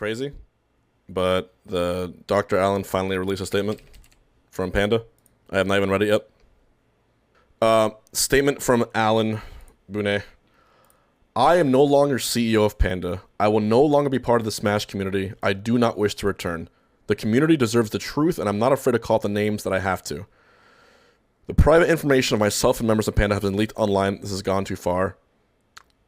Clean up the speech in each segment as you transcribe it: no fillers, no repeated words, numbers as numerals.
crazy, but the Dr. Allen finally released a statement from Panda. I have not even read it yet. Statement from Alan Boone. I am no longer CEO of Panda. I will no longer be part of the Smash community. I do not wish to return. The community deserves the truth, and I'm not afraid to call out the names that I have to. The private information of myself and members of Panda have been leaked online. This has gone too far.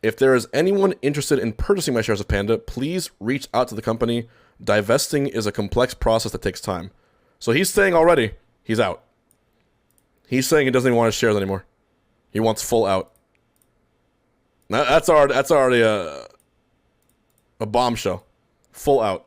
If there is anyone interested in purchasing my shares of Panda, please reach out to the company. Divesting is a complex process that takes time. So he's saying already, he's out. He's saying he doesn't even want his shares anymore. He wants full out. Now, that's already a bombshell. Full out.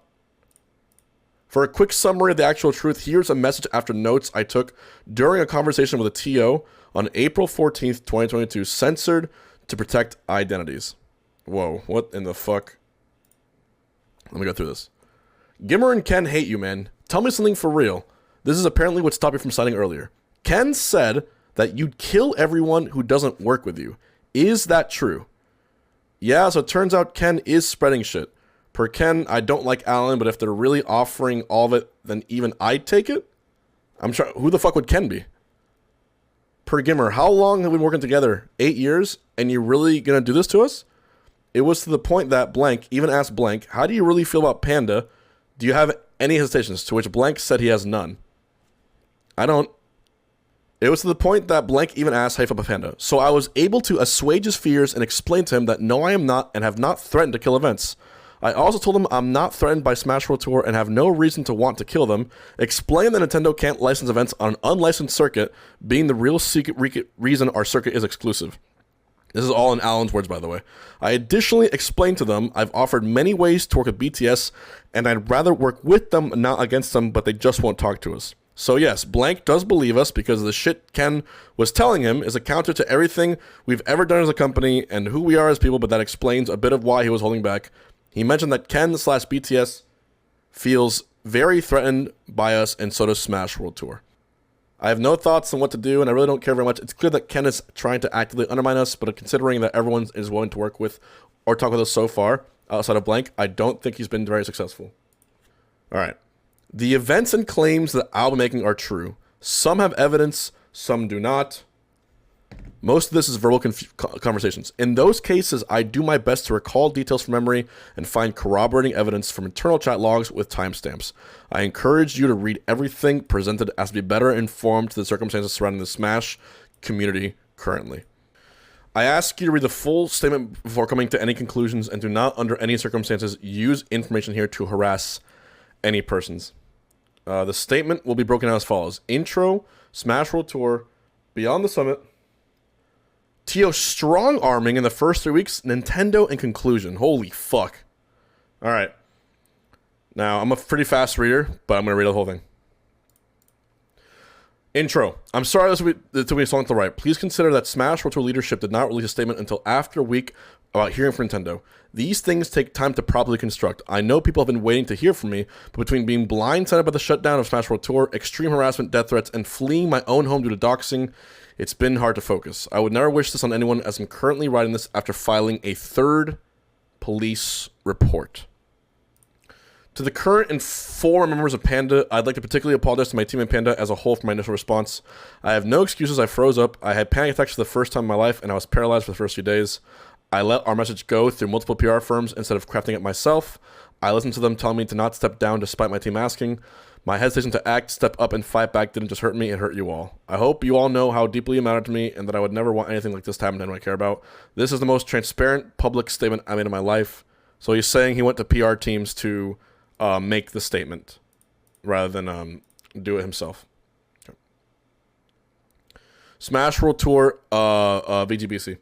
For a quick summary of the actual truth, here's a message after notes I took during a conversation with a TO on April 14th, 2022, censored to protect identities. Whoa, what in the fuck? Let me go through this. Gimmer and Ken hate you, man. Tell me something for real. This is apparently what stopped you from signing earlier. Ken said that you'd kill everyone who doesn't work with you. Is that true? Yeah, so it turns out Ken is spreading shit. Per Ken, I don't like Alan, but if they're really offering all of it, then even I'd take it? I'm sure. Who the fuck would Ken be? Per Gimmer, how long have we been working together? 8 years? And you really gonna do this to us? It was to the point that Blank even asked Blank, how do you really feel about Panda? Do you have any hesitations? To which Blank said he has none. I don't. It was to the point that Blank even asked how you feel about Panda. So I was able to assuage his fears and explain to him that no, I am not and have not threatened to kill events. I also told him I'm not threatened by Smash World Tour and have no reason to want to kill them. Explain that Nintendo can't license events on an unlicensed circuit, being the real secret reason our circuit is exclusive. This is all in Alan's words, by the way. I additionally explained to them I've offered many ways to work with BTS, and I'd rather work with them, not against them, but they just won't talk to us. So yes, Blank does believe us because the shit Ken was telling him is a counter to everything we've ever done as a company and who we are as people, but that explains a bit of why he was holding back. He mentioned that Ken/BTS feels very threatened by us, and so does Smash World Tour. I have no thoughts on what to do, and I really don't care very much. It's clear that Ken is trying to actively undermine us, but considering that everyone is willing to work with or talk with us so far, outside of Blank, I don't think he's been very successful. Alright. The events and claims that I'll be making are true. Some have evidence, some do not. Most of this is verbal conversations. In those cases, I do my best to recall details from memory and find corroborating evidence from internal chat logs with timestamps. I encourage you to read everything presented as to be better informed to the circumstances surrounding the Smash community currently. I ask you to read the full statement before coming to any conclusions and do not, under any circumstances, use information here to harass any persons. The statement will be broken out as follows. Intro, Smash World Tour, Beyond the Summit, TO strong arming in the first 3 weeks, Nintendo in conclusion. Holy fuck. Alright. Now, I'm a pretty fast reader, but I'm going to read the whole thing. Intro. I'm sorry this took me so long to write. Please consider that Smash World Tour leadership did not release a statement until after a week about hearing from Nintendo. These things take time to properly construct. I know people have been waiting to hear from me, but between being blindsided by the shutdown of Smash World Tour, extreme harassment, death threats, and fleeing my own home due to doxing, it's been hard to focus. I would never wish this on anyone, as I'm currently writing this after filing a third police report. To the current and former members of Panda, I'd like to particularly apologize to my team in Panda as a whole for my initial response. I have no excuses. I froze up. I had panic attacks for the first time in my life, and I was paralyzed for the first few days. I let our message go through multiple PR firms instead of crafting it myself. I listened to them telling me to not step down despite my team asking. My hesitation to act, step up, and fight back didn't just hurt me, it hurt you all. I hope you all know how deeply it mattered to me and that I would never want anything like this to happen to anyone I care about. This is the most transparent public statement I made in my life. So he's saying he went to PR teams to make the statement rather than do it himself. Okay. Smash World Tour VGBC.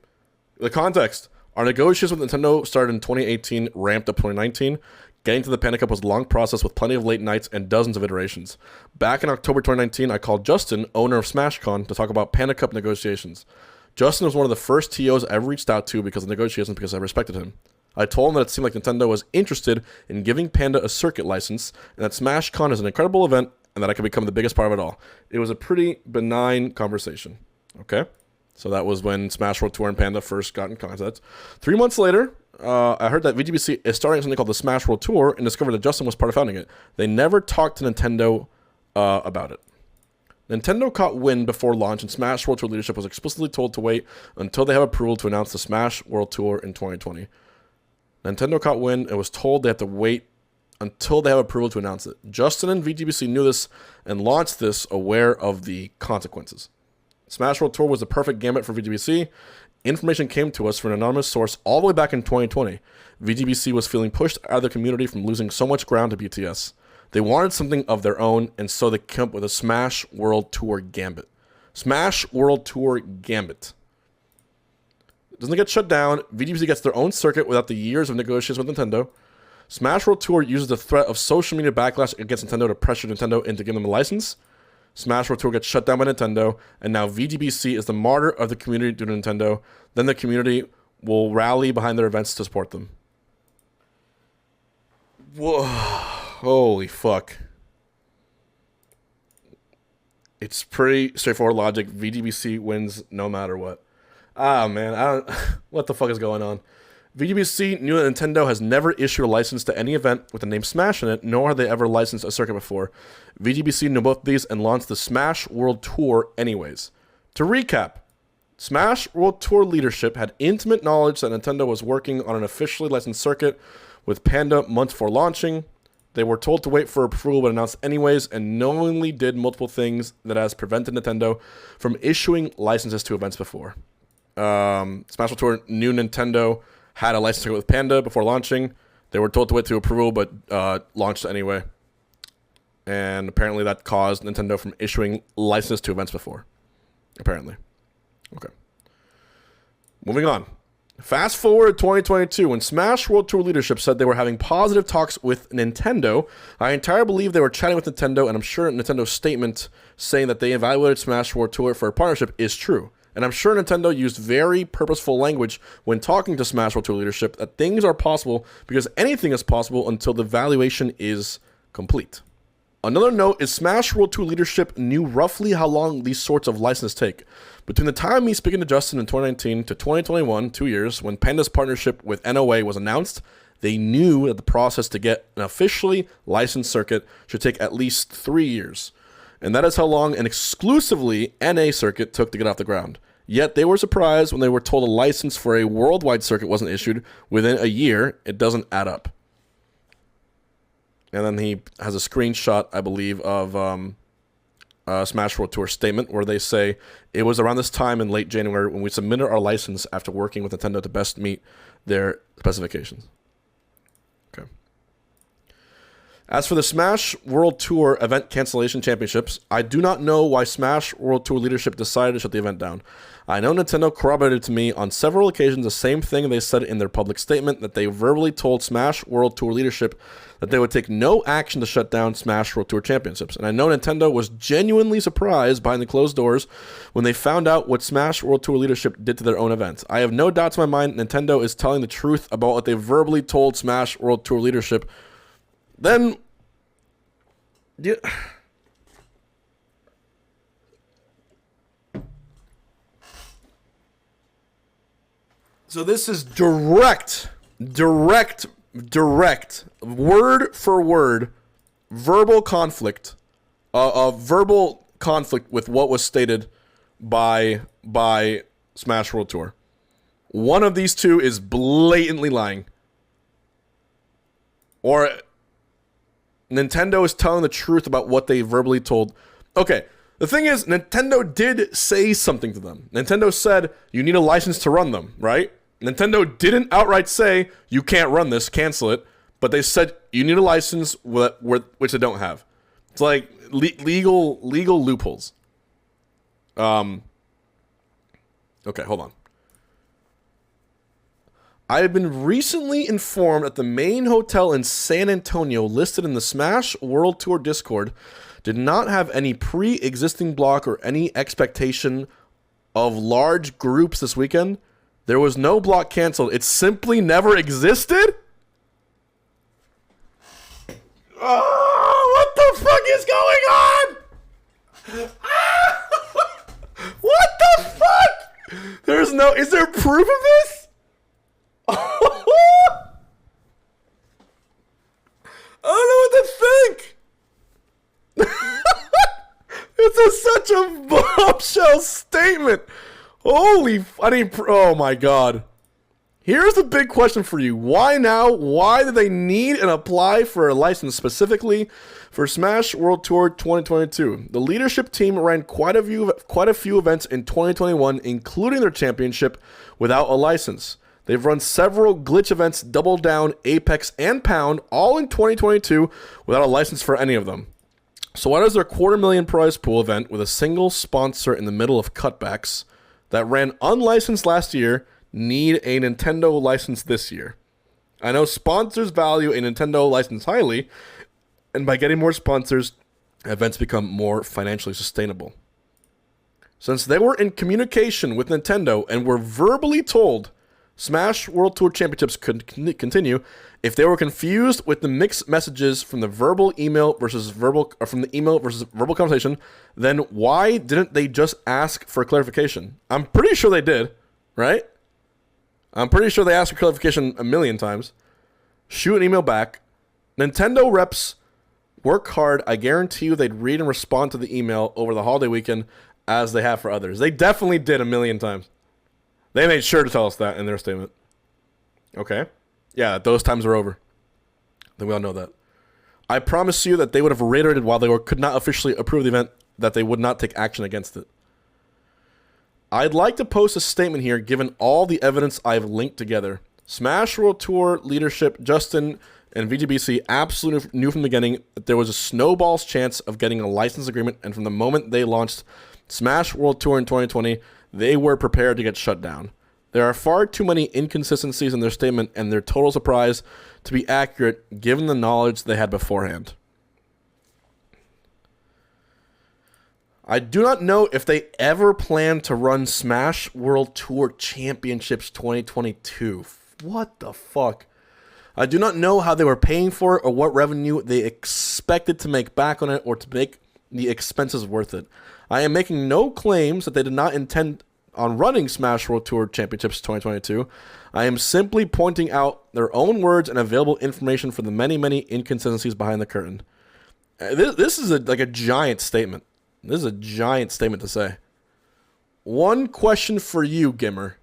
The context. Our negotiations with Nintendo started in 2018, ramped up 2019. Getting to the Panda Cup was a long process with plenty of late nights and dozens of iterations. Back in October 2019, I called Justin, owner of SmashCon, to talk about Panda Cup negotiations. Justin was one of the first TOs I ever reached out to because of negotiations because I respected him. I told him that it seemed like Nintendo was interested in giving Panda a circuit license and that SmashCon is an incredible event and that I could become the biggest part of it all. It was a pretty benign conversation. Okay? So that was when Smash World Tour and Panda first got in contact. 3 months later, I heard that VGBC is starting something called the Smash World Tour and discovered that Justin was part of founding it. They never talked to Nintendo about it. Nintendo caught wind before launch, and Smash World Tour leadership was explicitly told to wait until they have approval to announce the Smash World Tour in 2020. Nintendo caught wind and was told they have to wait until they have approval to announce it. Justin and VGBC knew this and launched this aware of the consequences. Smash World Tour was the perfect gambit for VGBC. Information came to us from an anonymous source all the way back in 2020. VGBC was feeling pushed out of the community from losing so much ground to BTS. They wanted something of their own, and so they came up with a Smash World Tour Gambit. Smash World Tour Gambit. It doesn't get shut down. VGBC gets their own circuit without the years of negotiations with Nintendo. Smash World Tour uses the threat of social media backlash against Nintendo to pressure Nintendo into giving them a license. Smash World Tour gets shut down by Nintendo, and now VGBC is the martyr of the community due to Nintendo. Then the community will rally behind their events to support them. Whoa. Holy fuck. It's pretty straightforward logic. VGBC wins no matter what. Ah, man. What the fuck is going on? VGBC knew that Nintendo has never issued a license to any event with the name Smash in it, nor have they ever licensed a circuit before. VGBC knew both of these and launched the Smash World Tour anyways. To recap, Smash World Tour leadership had intimate knowledge that Nintendo was working on an officially licensed circuit with Panda months before launching. They were told to wait for approval but announced anyways, and knowingly did multiple things that has prevented Nintendo from issuing licenses to events before. Smash World Tour knew Nintendo had a license with Panda before launching. They were told to wait to approval, but launched anyway. And apparently that caused Nintendo from issuing licenses to events before. Apparently. Okay. Moving on. Fast forward to 2022, when Smash World Tour leadership said they were having positive talks with Nintendo. I entirely believe they were chatting with Nintendo, and I'm sure Nintendo's statement saying that they evaluated Smash World Tour for a partnership is true. And I'm sure Nintendo used very purposeful language when talking to Smash World Tour leadership that things are possible because anything is possible until the valuation is complete. Another note is Smash World Tour leadership knew roughly how long these sorts of licenses take. Between the time of me speaking to Justin in 2019 to 2021, 2 years, when Panda's partnership with NOA was announced, they knew that the process to get an officially licensed circuit should take at least 3 years. And that is how long an exclusively NA circuit took to get off the ground. Yet they were surprised when they were told a license for a worldwide circuit wasn't issued within a year. It doesn't add up. And then he has a screenshot, I believe, of Smash World Tour statement where they say, it was around this time in late January when we submitted our license after working with Nintendo to best meet their specifications. Okay. As for the Smash World Tour event cancellation championships, I do not know why Smash World Tour leadership decided to shut the event down. I know Nintendo corroborated to me on several occasions the same thing they said in their public statement, that they verbally told Smash World Tour leadership that they would take no action to shut down Smash World Tour championships. And I know Nintendo was genuinely surprised behind the closed doors when they found out what Smash World Tour leadership did to their own events. I have no doubts in my mind Nintendo is telling the truth about what they verbally told Smash World Tour leadership. Then, yeah. So this is direct, word for word, verbal conflict with what was stated by Smash World Tour. One of these two is blatantly lying. Or Nintendo is telling the truth about what they verbally told. Okay, the thing is, Nintendo did say something to them. Nintendo said, you need a license to run them, right? Nintendo didn't outright say, you can't run this, cancel it. But they said, you need a license which they don't have. It's like legal loopholes. Okay, hold on. I have been recently informed that the main hotel in San Antonio listed in the Smash World Tour Discord did not have any pre-existing block or any expectation of large groups this weekend. There was no block canceled. It simply never existed? Oh, what the fuck is going on? What the fuck? Is there proof of this? is such a bombshell statement. Oh my god. Here's the big question for you. Why now? Why do they need and apply for a license specifically for Smash World Tour 2022? The leadership team ran quite a few events in 2021, including their championship, without a license. They've run several glitch events, Double Down, Apex, and Pound, all in 2022 without a license for any of them. So why does their $250,000 prize pool event with a single sponsor in the middle of cutbacks that ran unlicensed last year need a Nintendo license this year? I know sponsors value a Nintendo license highly, and by getting more sponsors, events become more financially sustainable. Since they were in communication with Nintendo and were verbally told Smash World Tour Championships could continue, if they were confused with the mixed messages from the email versus verbal conversation, then why didn't they just ask for clarification? I'm pretty sure they did, right? I'm pretty sure they asked for clarification a million times. Shoot an email back. Nintendo reps work hard. I guarantee you they'd read and respond to the email over the holiday weekend as they have for others. They definitely did a million times. They made sure to tell us that in their statement. Okay. Yeah, those times are over. Then we all know that. I promise you that they would have reiterated while they could not officially approve the event that they would not take action against it. I'd like to post a statement here given all the evidence I've linked together. Smash World Tour leadership, Justin and VGBC absolutely knew from the beginning that there was a snowball's chance of getting a license agreement, and from the moment they launched Smash World Tour in 2020, they were prepared to get shut down. There are far too many inconsistencies in their statement and their total surprise to be accurate given the knowledge they had beforehand. I do not know if they ever plan to run Smash World Tour Championships 2022. What the fuck? I do not know how they were paying for it or what revenue they expected to make back on it or to make the expenses worth it. I am making no claims that they did not intend on running Smash World Tour Championships 2022. I am simply pointing out their own words and available information for the many, many inconsistencies behind the curtain. This is like a giant statement. This is a giant statement to say. One question for you, Gimmer.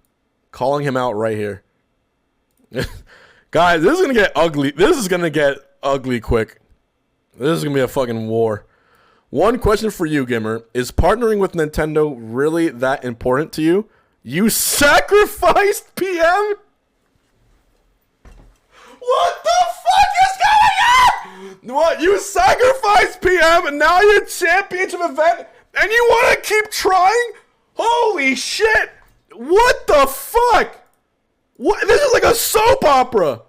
Calling him out right here. Guys, this is going to get ugly. This is going to get ugly quick. This is going to be a fucking war. One question for you, Gimmer. Is partnering with Nintendo really that important to you? You sacrificed PM? What the fuck is going on? What? You sacrificed PM and now you're championship event and you want to keep trying? Holy shit. What the fuck? What? This is like a soap opera.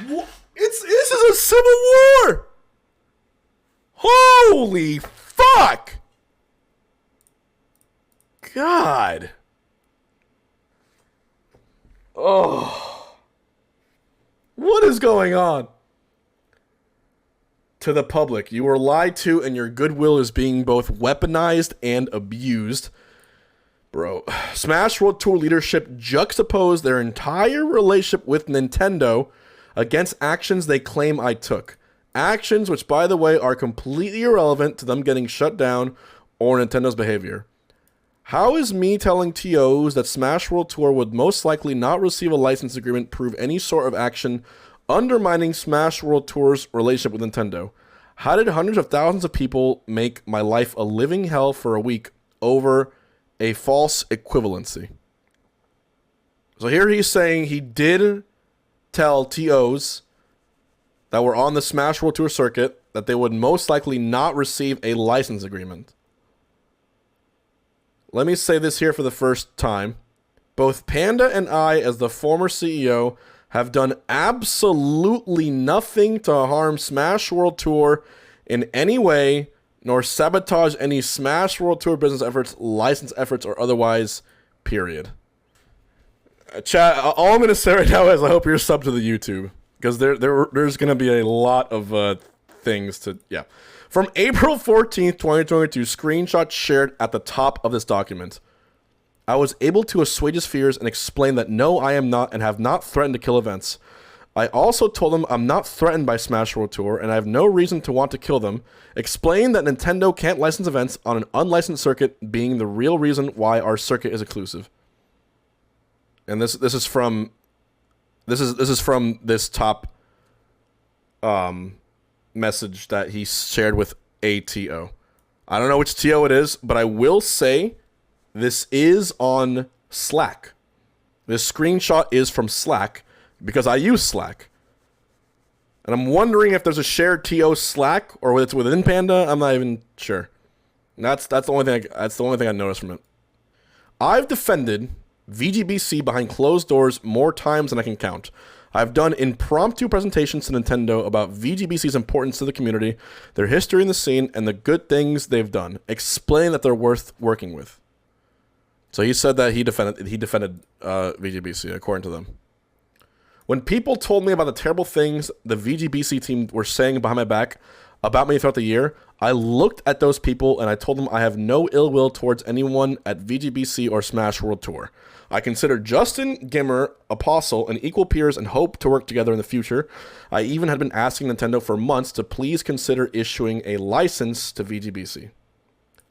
What? This is a civil war. Holy fuck. God. Oh. What is going on? To the public, you were lied to and your goodwill is being both weaponized and abused. Bro, Smash World Tour leadership juxtaposed their entire relationship with Nintendo against actions they claim I took. Actions which, by the way, are completely irrelevant to them getting shut down or Nintendo's behavior. How is me telling TOs that Smash World Tour would most likely not receive a license agreement prove any sort of action undermining Smash World Tour's relationship with Nintendo? How did hundreds of thousands of people make my life a living hell for a week over a false equivalency? So here he's saying he did tell TOs that were on the Smash World Tour circuit that they would most likely not receive a license agreement. Let me say this here for the first time. Both Panda and I, as the former CEO, have done absolutely nothing to harm Smash World Tour in any way, nor sabotage any Smash World Tour business efforts, license efforts, or otherwise, period. Chat, all I'm going to say right now is I hope you're subbed to the YouTube, because there's going to be a lot of things to, yeah. From April 14th, 2022, screenshots shared at the top of this document. I was able to assuage his fears and explain that no, I am not and have not threatened to kill events. I also told them I'm not threatened by Smash World Tour and I have no reason to want to kill them. Explained that Nintendo can't license events on an unlicensed circuit being the real reason why our circuit is exclusive. And this is from this top message that he shared with ATO. I don't know which TO it is, but I will say this is on Slack. This screenshot is from Slack because I use Slack. And I'm wondering if there's a shared TO Slack or whether it's within Panda. I'm not even sure. And that's the only thing I noticed from it. I've defended VGBC behind closed doors more times than I can count. I've done impromptu presentations to Nintendo about VGBC's importance to the community, their history in the scene, and the good things they've done. Explain that they're worth working with. So he said that he defended VGBC, according to them. When people told me about the terrible things the VGBC team were saying behind my back about me throughout the year, I looked at those people and I told them I have no ill will towards anyone at VGBC or Smash World Tour. I consider Justin, Gimmer, Apostle, and equal peers and hope to work together in the future. I even had been asking Nintendo for months to please consider issuing a license to VGBC.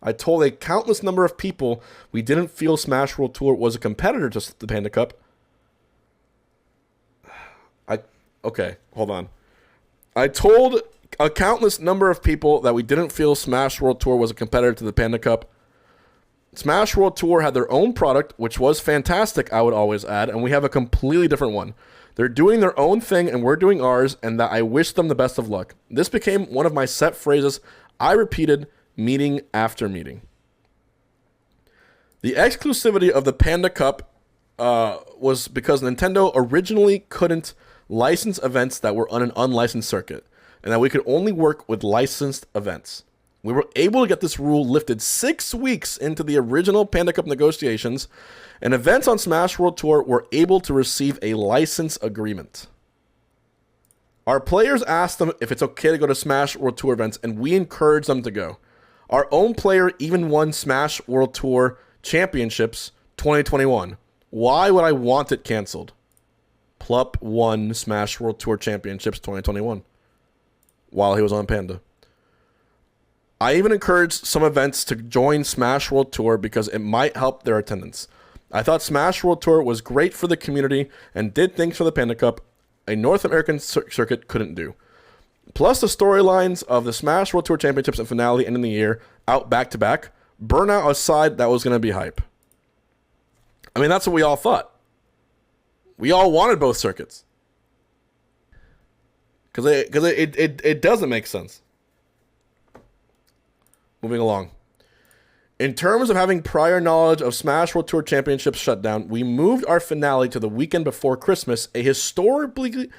I told a countless number of people we didn't feel Smash World Tour was a competitor to the Panda Cup. Okay, hold on. I told a countless number of people that we didn't feel Smash World Tour was a competitor to the Panda Cup. Smash World Tour had their own product, which was fantastic, I would always add, and we have a completely different one. They're doing their own thing, and we're doing ours, and that I wish them the best of luck. This became one of my set phrases I repeated meeting after meeting. The exclusivity of the Panda Cup was because Nintendo originally couldn't license events that were on an unlicensed circuit, and that we could only work with licensed events. We were able to get this rule lifted 6 weeks into the original Panda Cup negotiations, and events on Smash World Tour were able to receive a license agreement. Our players asked them if it's okay to go to Smash World Tour events, and we encouraged them to go. Our own player even won Smash World Tour Championships 2021. Why would I want it canceled? Plup won Smash World Tour Championships 2021 while he was on Panda. I even encouraged some events to join Smash World Tour because it might help their attendance. I thought Smash World Tour was great for the community and did things for the Panda Cup a North American circuit couldn't do. Plus the storylines of the Smash World Tour Championships and finale ending the year out back-to-back. Burnout aside, that was going to be hype. I mean, that's what we all thought. We all wanted both circuits. Because it doesn't make sense. Moving along. In terms of having prior knowledge of Smash World Tour Championships shutdown, we moved our finale to the weekend before Christmas, a historically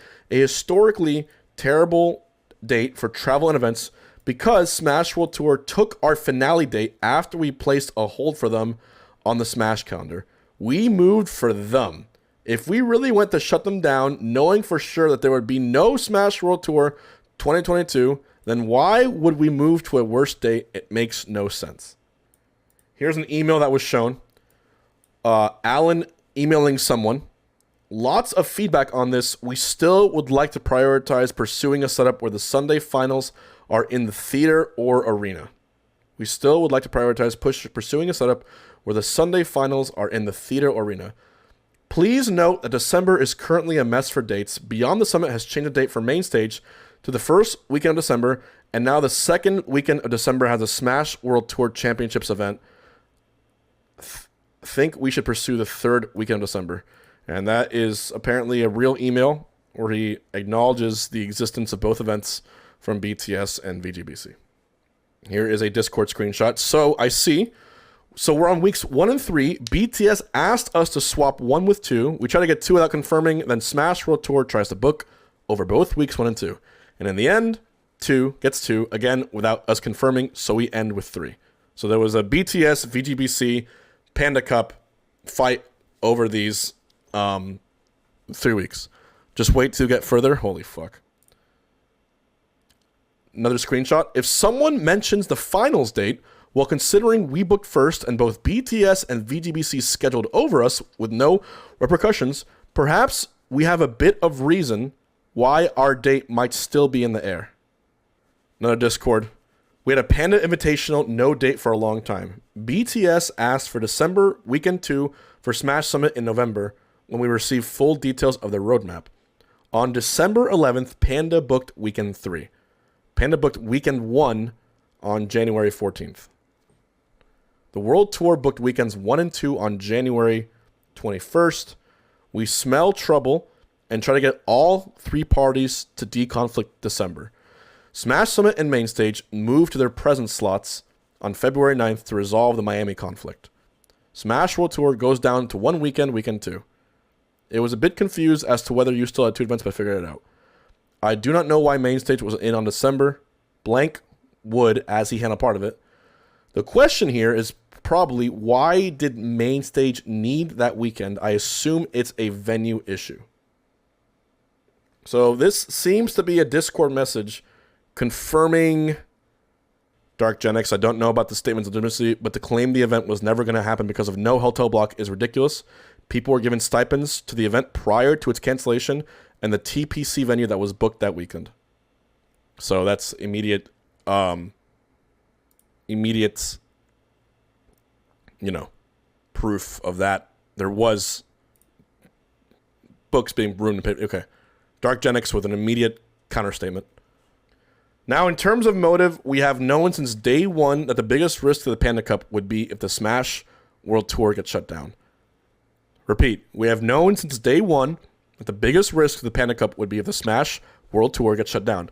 terrible date for travel and events because Smash World Tour took our finale date after we placed a hold for them on the Smash calendar. We moved for them. If we really went to shut them down, knowing for sure that there would be no Smash World Tour 2022, then why would we move to a worse date? It makes no sense. Here's an email that was shown. Alan emailing someone. Lots of feedback on this. We still would like to prioritize pursuing a setup where the Sunday finals are in the theater or arena. We still would like to prioritize pursuing a setup where the Sunday finals are in the theater or arena. Please note that December is currently a mess for dates. Beyond the Summit has changed the date for main stage to the first weekend of December, and now the second weekend of December has a Smash World Tour Championships event. Think we should pursue the third weekend of December. And that is apparently a real email where he acknowledges the existence of both events from BTS and VGBC. Here is a Discord screenshot. So I see. So we're on weeks 1 and 3. BTS asked us to swap 1 with 2. We try to get 2 without confirming. Then Smash World Tour tries to book over both weeks 1 and 2. And in the end, 2 gets 2, again, without us confirming. So we end with 3. So there was a BTS, VGBC, Panda Cup fight over these 3 weeks. Just wait to get further. Holy fuck. Another screenshot. If someone mentions the finals date, while considering we booked first and both BTS and VGBC scheduled over us with no repercussions, perhaps we have a bit of reason why our date might still be in the air. Another Discord. We had a Panda Invitational, no date for a long time. BTS asked for December weekend 2 for Smash Summit in November when we received full details of their roadmap. On December 11th, Panda booked weekend 3. Panda booked weekend 1 on January 14th. The World Tour booked weekends 1 and 2 on January 21st. We smell trouble and try to get all 3 parties to deconflict December. Smash Summit and Mainstage moved to their present slots on February 9th to resolve the Miami conflict. Smash World Tour goes down to 1 weekend, weekend 2. It was a bit confused as to whether you still had 2 events, but I figured it out. I do not know why Mainstage was in on December. Blank would, as he had a part of it. The question here is probably, why did Mainstage need that weekend? I assume it's a venue issue. So this seems to be a Discord message confirming Dark Genex. I don't know about the statement's legitimacy, but to claim the event was never going to happen because of no hotel block is ridiculous. People were given stipends to the event prior to its cancellation and the TPC venue that was booked that weekend. So that's immediate, proof of that. There was books being ruined. Okay. Dark Genex with an immediate counterstatement. Now, in terms of motive, we have known since day 1 that the biggest risk to the Panda Cup would be if the Smash World Tour gets shut down. Repeat, we have known since day 1 that the biggest risk to the Panda Cup would be if the Smash World Tour gets shut down.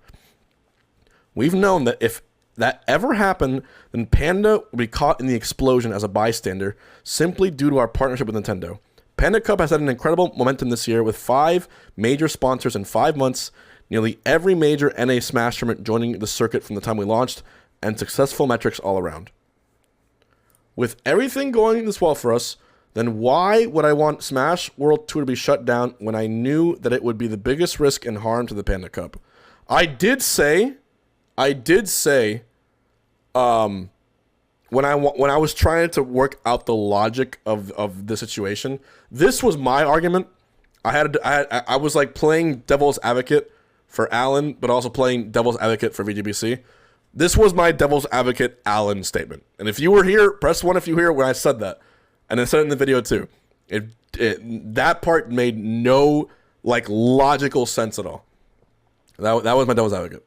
We've known that if that ever happened, then Panda would be caught in the explosion as a bystander simply due to our partnership with Nintendo. Panda Cup has had an incredible momentum this year with 5 major sponsors in 5 months, nearly every major NA Smash tournament joining the circuit from the time we launched, and successful metrics all around. With everything going this well for us, then why would I want Smash World Tour to be shut down when I knew that it would be the biggest risk and harm to the Panda Cup? I did say, when I was trying to work out the logic of the situation, this was my argument. I was like playing devil's advocate for Alan, but also playing devil's advocate for VGBC. This was my devil's advocate Alan statement. And if you were here, press 1 if you were here when I said that. And I said it in the video too. That part made no logical sense at all. That was my devil's advocate.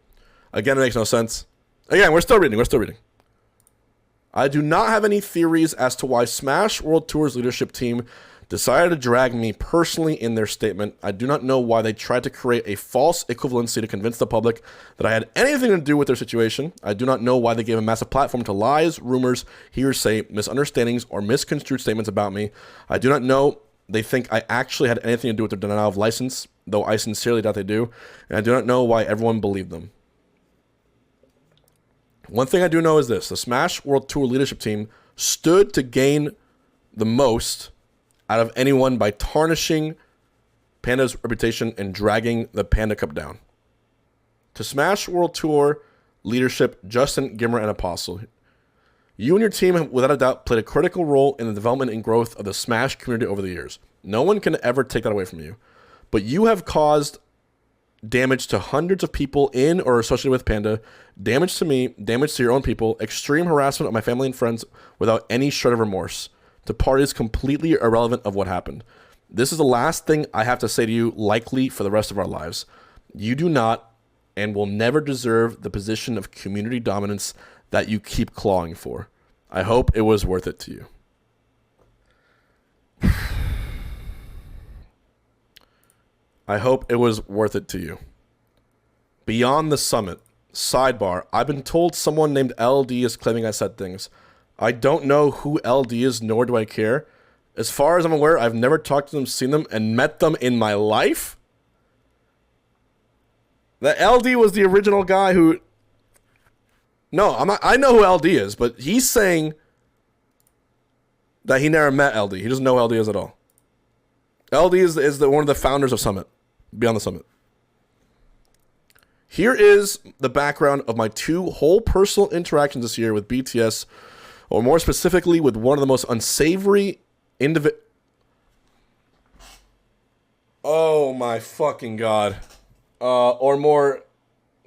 Again, it makes no sense. Again, we're still reading. I do not have any theories as to why Smash World Tour's leadership team decided to drag me personally in their statement. I do not know why they tried to create a false equivalency to convince the public that I had anything to do with their situation. I do not know why they gave a massive platform to lies, rumors, hearsay, misunderstandings, or misconstrued statements about me. I do not know they think I actually had anything to do with their denial of license, though I sincerely doubt they do, and I do not know why everyone believed them. One thing I do know is this: the Smash World Tour leadership team stood to gain the most out of anyone by tarnishing Panda's reputation and dragging the Panda Cup down. To Smash World Tour leadership, Justin, Gimmer, and Apostle, you and your team have without a doubt played a critical role in the development and growth of the Smash community over the years. No one can ever take that away from you. But you have caused damage to hundreds of people in or associated with Panda, damage to me, damage to your own people, extreme harassment of my family and friends without any shred of remorse, to parties completely irrelevant of what happened. This is the last thing I have to say to you, likely for the rest of our lives. You do not and will never deserve the position of community dominance that you keep clawing for. I hope it was worth it to you. I hope it was worth it to you. Beyond the summit, sidebar, I've been told someone named LD is claiming I said things. I don't know who LD is, nor do I care. As far as I'm aware, I've never talked to them, seen them, and met them in my life. The LD was the original guy who... No, I'm not, I know who LD is, but he's saying that he never met LD. He doesn't know who LD is at all. LD is one of the founders of Summit, Beyond the Summit. Here is the background of my 2 whole personal interactions this year with BTS, or more specifically with one of the most unsavory Oh my fucking god. or more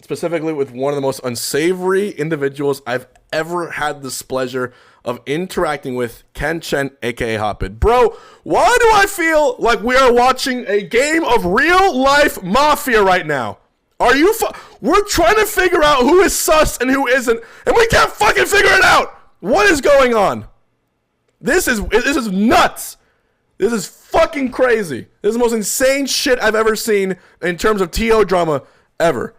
specifically with one of the most unsavory individuals I've ever had this pleasure of interacting with, Ken Chen, aka Hotbit. Bro, why do I feel like we are watching a game of real life Mafia right now? Are you we're trying to figure out who is sus and who isn't, and we can't fucking figure it out. What is going on? This is nuts. This is fucking crazy. This is the most insane shit I've ever seen in terms of TO drama ever.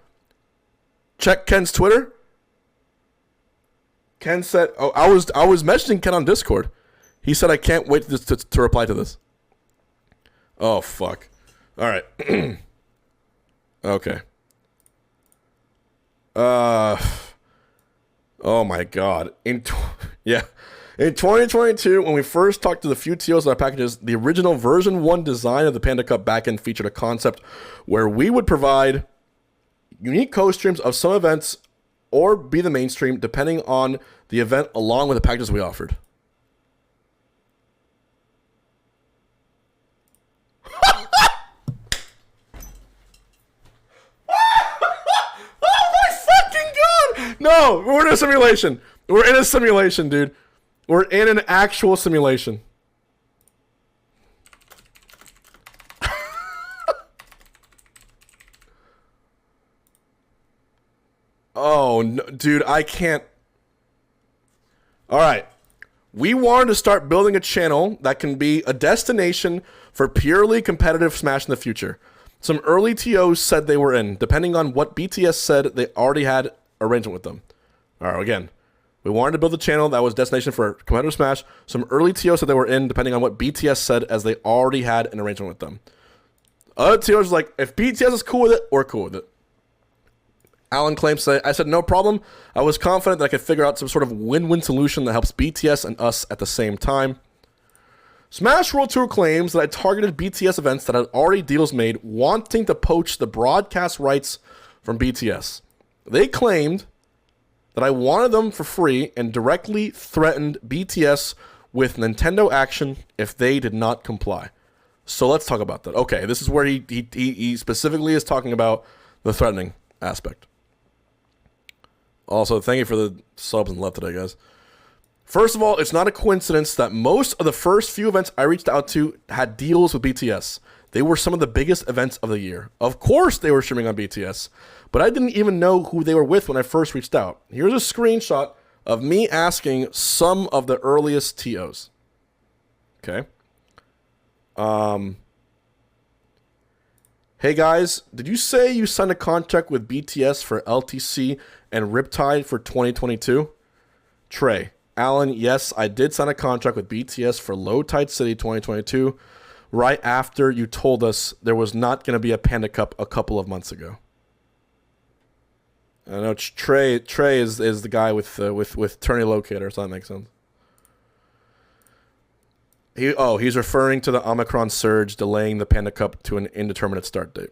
Check Ken's Twitter. Ken said, "Oh, I was messaging Ken on Discord. He said I can't wait to reply to this." Oh fuck. All right. Okay. Oh my god. In 2022, when we first talked to the few TOs of our packages, the original version 1 design of the Panda Cup backend featured a concept where we would provide unique co-streams of some events or be the mainstream depending on the event along with the packages we offered. No, we're in a simulation. We're in a simulation, dude. We're in an actual simulation. Oh, no, dude, I can't. All right. We wanted to start building a channel that can be a destination for purely competitive Smash in the future. Some early TOs said they were in, depending on what BTS said they already had arrangement with them. All right, again, we wanted to build a channel that was destination for competitive Smash. Some early TOs said they were in, depending on what BTS said, as they already had an arrangement with them. Other TOs was like, if BTS is cool with it, we're cool with it. Alan claims that I said no problem. I was confident that I could figure out some sort of win-win solution that helps BTS and us at the same time. Smash World Tour claims that I targeted BTS events that had already deals made, wanting to poach the broadcast rights from BTS. They claimed that I wanted them for free and directly threatened BTS with Nintendo action if they did not comply. So let's talk about that. Okay, this is where he specifically is talking about the threatening aspect. Also, thank you for the subs and love today, guys. First of all, it's not a coincidence that most of the first few events I reached out to had deals with BTS. They were some of the biggest events of the year. Of course they were streaming on BTS, but I didn't even know who they were with when I first reached out. Here's a screenshot of me asking some of the earliest TOs. Okay. Hey guys, did you say you signed a contract with BTS for LTC and Riptide for 2022? Trey. Alan, yes, I did sign a contract with BTS for Low Tide City 2022 right after you told us there was not going to be a Panda Cup a couple of months ago. I know Trey is the guy with Tourney Locator, so that makes sense. He's referring to the Omicron surge delaying the Panda Cup to an indeterminate start date.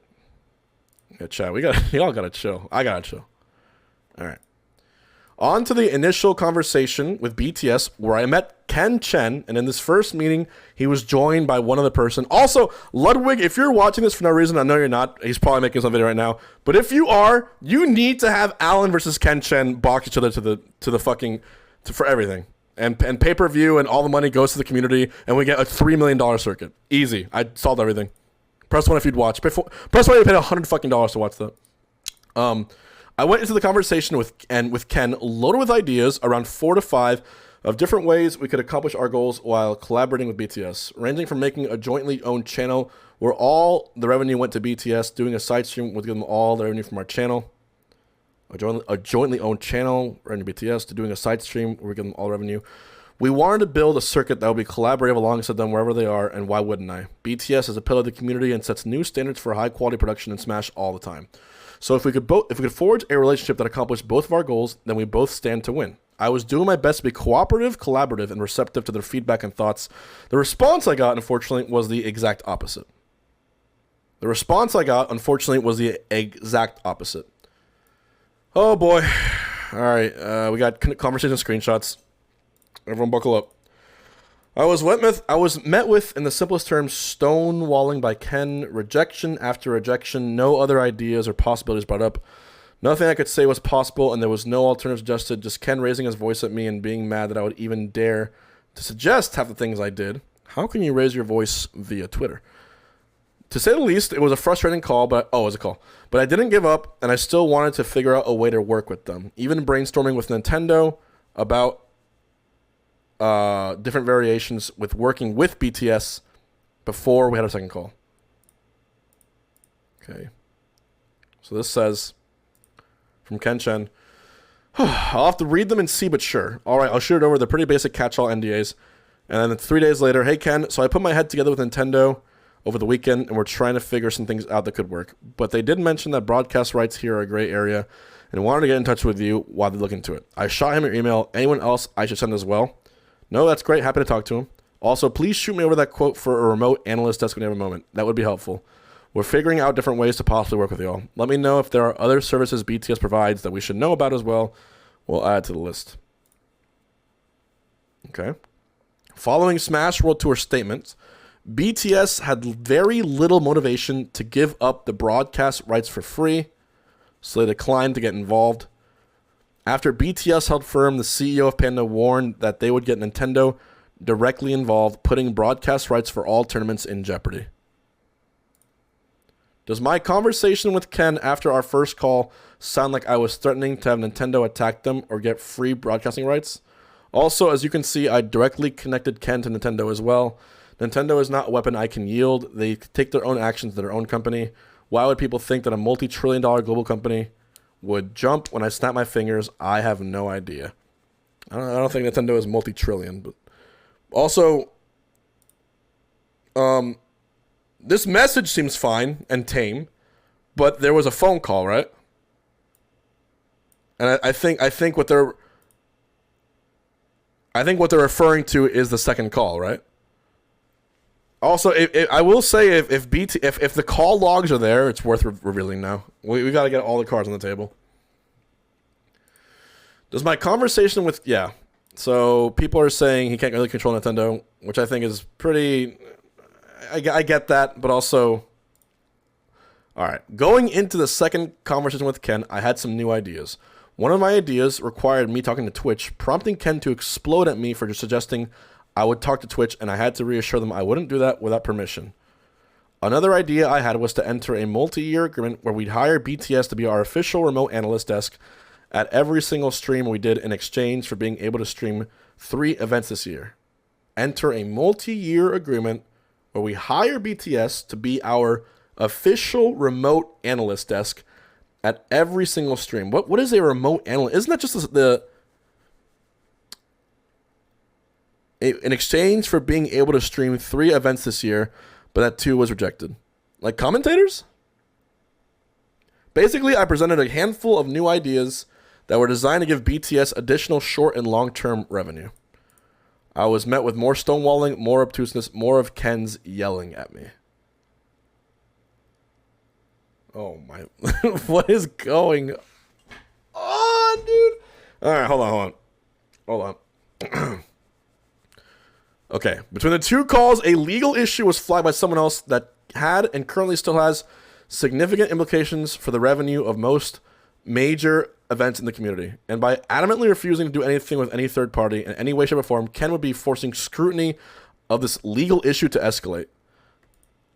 Yeah, chat, y'all gotta chill. I gotta chill. All right. On to the initial conversation with BTS, where I met Ken Chen, and in this first meeting, he was joined by one other person. Also, Ludwig, if you're watching this for no reason, I know you're not. He's probably making some video right now. But if you are, you need to have Alan versus Ken Chen box each other for everything. And pay-per-view, and all the money goes to the community, and we get a $3 million circuit. Easy. I solved everything. Press 1 if you'd watch. Press 1 if you paid $100 to watch that. I went into the conversation with Ken loaded with ideas, around 4 to 5, of different ways we could accomplish our goals while collaborating with BTS, ranging from making a jointly owned channel where all the revenue went to BTS, doing a side stream with them all the revenue from our channel, a jointly owned channel running BTS, to doing a side stream where we give them all the revenue. We wanted to build a circuit that would be collaborative alongside them wherever they are, and why wouldn't I? BTS is a pillar of the community and sets new standards for high quality production in Smash all the time. So if we could forge a relationship that accomplished both of our goals, then we both stand to win. I was doing my best to be cooperative, collaborative, and receptive to their feedback and thoughts. The response I got, unfortunately, was the exact opposite. Oh boy. All right, we got conversation screenshots. Everyone buckle up. I was met with, in the simplest terms, stonewalling by Ken, rejection after rejection, no other ideas or possibilities brought up. Nothing I could say was possible, and there was no alternative suggested, just Ken raising his voice at me and being mad that I would even dare to suggest half the things I did. How can you raise your voice via Twitter? To say the least, it was a frustrating call, but it was a call. But I didn't give up, and I still wanted to figure out a way to work with them. Even brainstorming with Nintendo about different variations with working with BTS before we had a second call. Okay. So this says, from Ken Chen, I'll have to read them and see, but sure. All right, I'll shoot it over. They're pretty basic catch-all NDAs. And then 3 days later, hey, Ken, so I put my head together with Nintendo over the weekend, and we're trying to figure some things out that could work. But they did mention that broadcast rights here are a gray area and wanted to get in touch with you while they look into it. I shot him your email. Anyone else I should send as well? No, that's great. Happy to talk to him. Also, please shoot me over that quote for a remote analyst desk when you have a moment. That would be helpful. We're figuring out different ways to possibly work with y'all. Let me know if there are other services BTS provides that we should know about as well. We'll add to the list. Okay. Following Smash World Tour statements, BTS had very little motivation to give up the broadcast rights for free, so they declined to get involved. After BTS held firm, the CEO of Panda warned that they would get Nintendo directly involved, putting broadcast rights for all tournaments in jeopardy. Does my conversation with Ken after our first call sound like I was threatening to have Nintendo attack them or get free broadcasting rights? Also, as you can see, I directly connected Ken to Nintendo as well. Nintendo is not a weapon I can yield. They take their own actions to their own company. Why would people think that a multi-trillion-dollar global company would jump when I snap my fingers? I have no idea. I don't think Nintendo is multi-trillion, but also, this message seems fine and tame, but there was a phone call, right? And I think what they're referring to is the second call, right? Also, I will say if the call logs are there, it's worth revealing now. We got to get all the cards on the table. Does my conversation with so people are saying he can't really control Nintendo, which I think is pretty. I get that, but also, all right. Going into the second conversation with Ken, I had some new ideas. One of my ideas required me talking to Twitch, prompting Ken to explode at me for just suggesting I would talk to Twitch, and I had to reassure them I wouldn't do that without permission. Another idea I had was to enter a multi-year agreement where we'd hire BTS to be our official remote analyst desk at every single stream we did in exchange for being able to stream 3 events this year. Enter a multi-year agreement where we hire BTS to be our official remote analyst desk at every single stream. What is a remote analyst? Isn't that just in exchange for being able to stream 3 events this year, but that 2 was rejected? Like commentators? Basically, I presented a handful of new ideas that were designed to give BTS additional short and long-term revenue. I was met with more stonewalling, more obtuseness, more of Ken's yelling at me. Oh my, what is going on, dude? All right, hold on. Okay, between the 2 calls, a legal issue was flagged by someone else that had and currently still has significant implications for the revenue of most major events in the community. And by adamantly refusing to do anything with any third party in any way, shape, or form, Ken would be forcing scrutiny of this legal issue to escalate.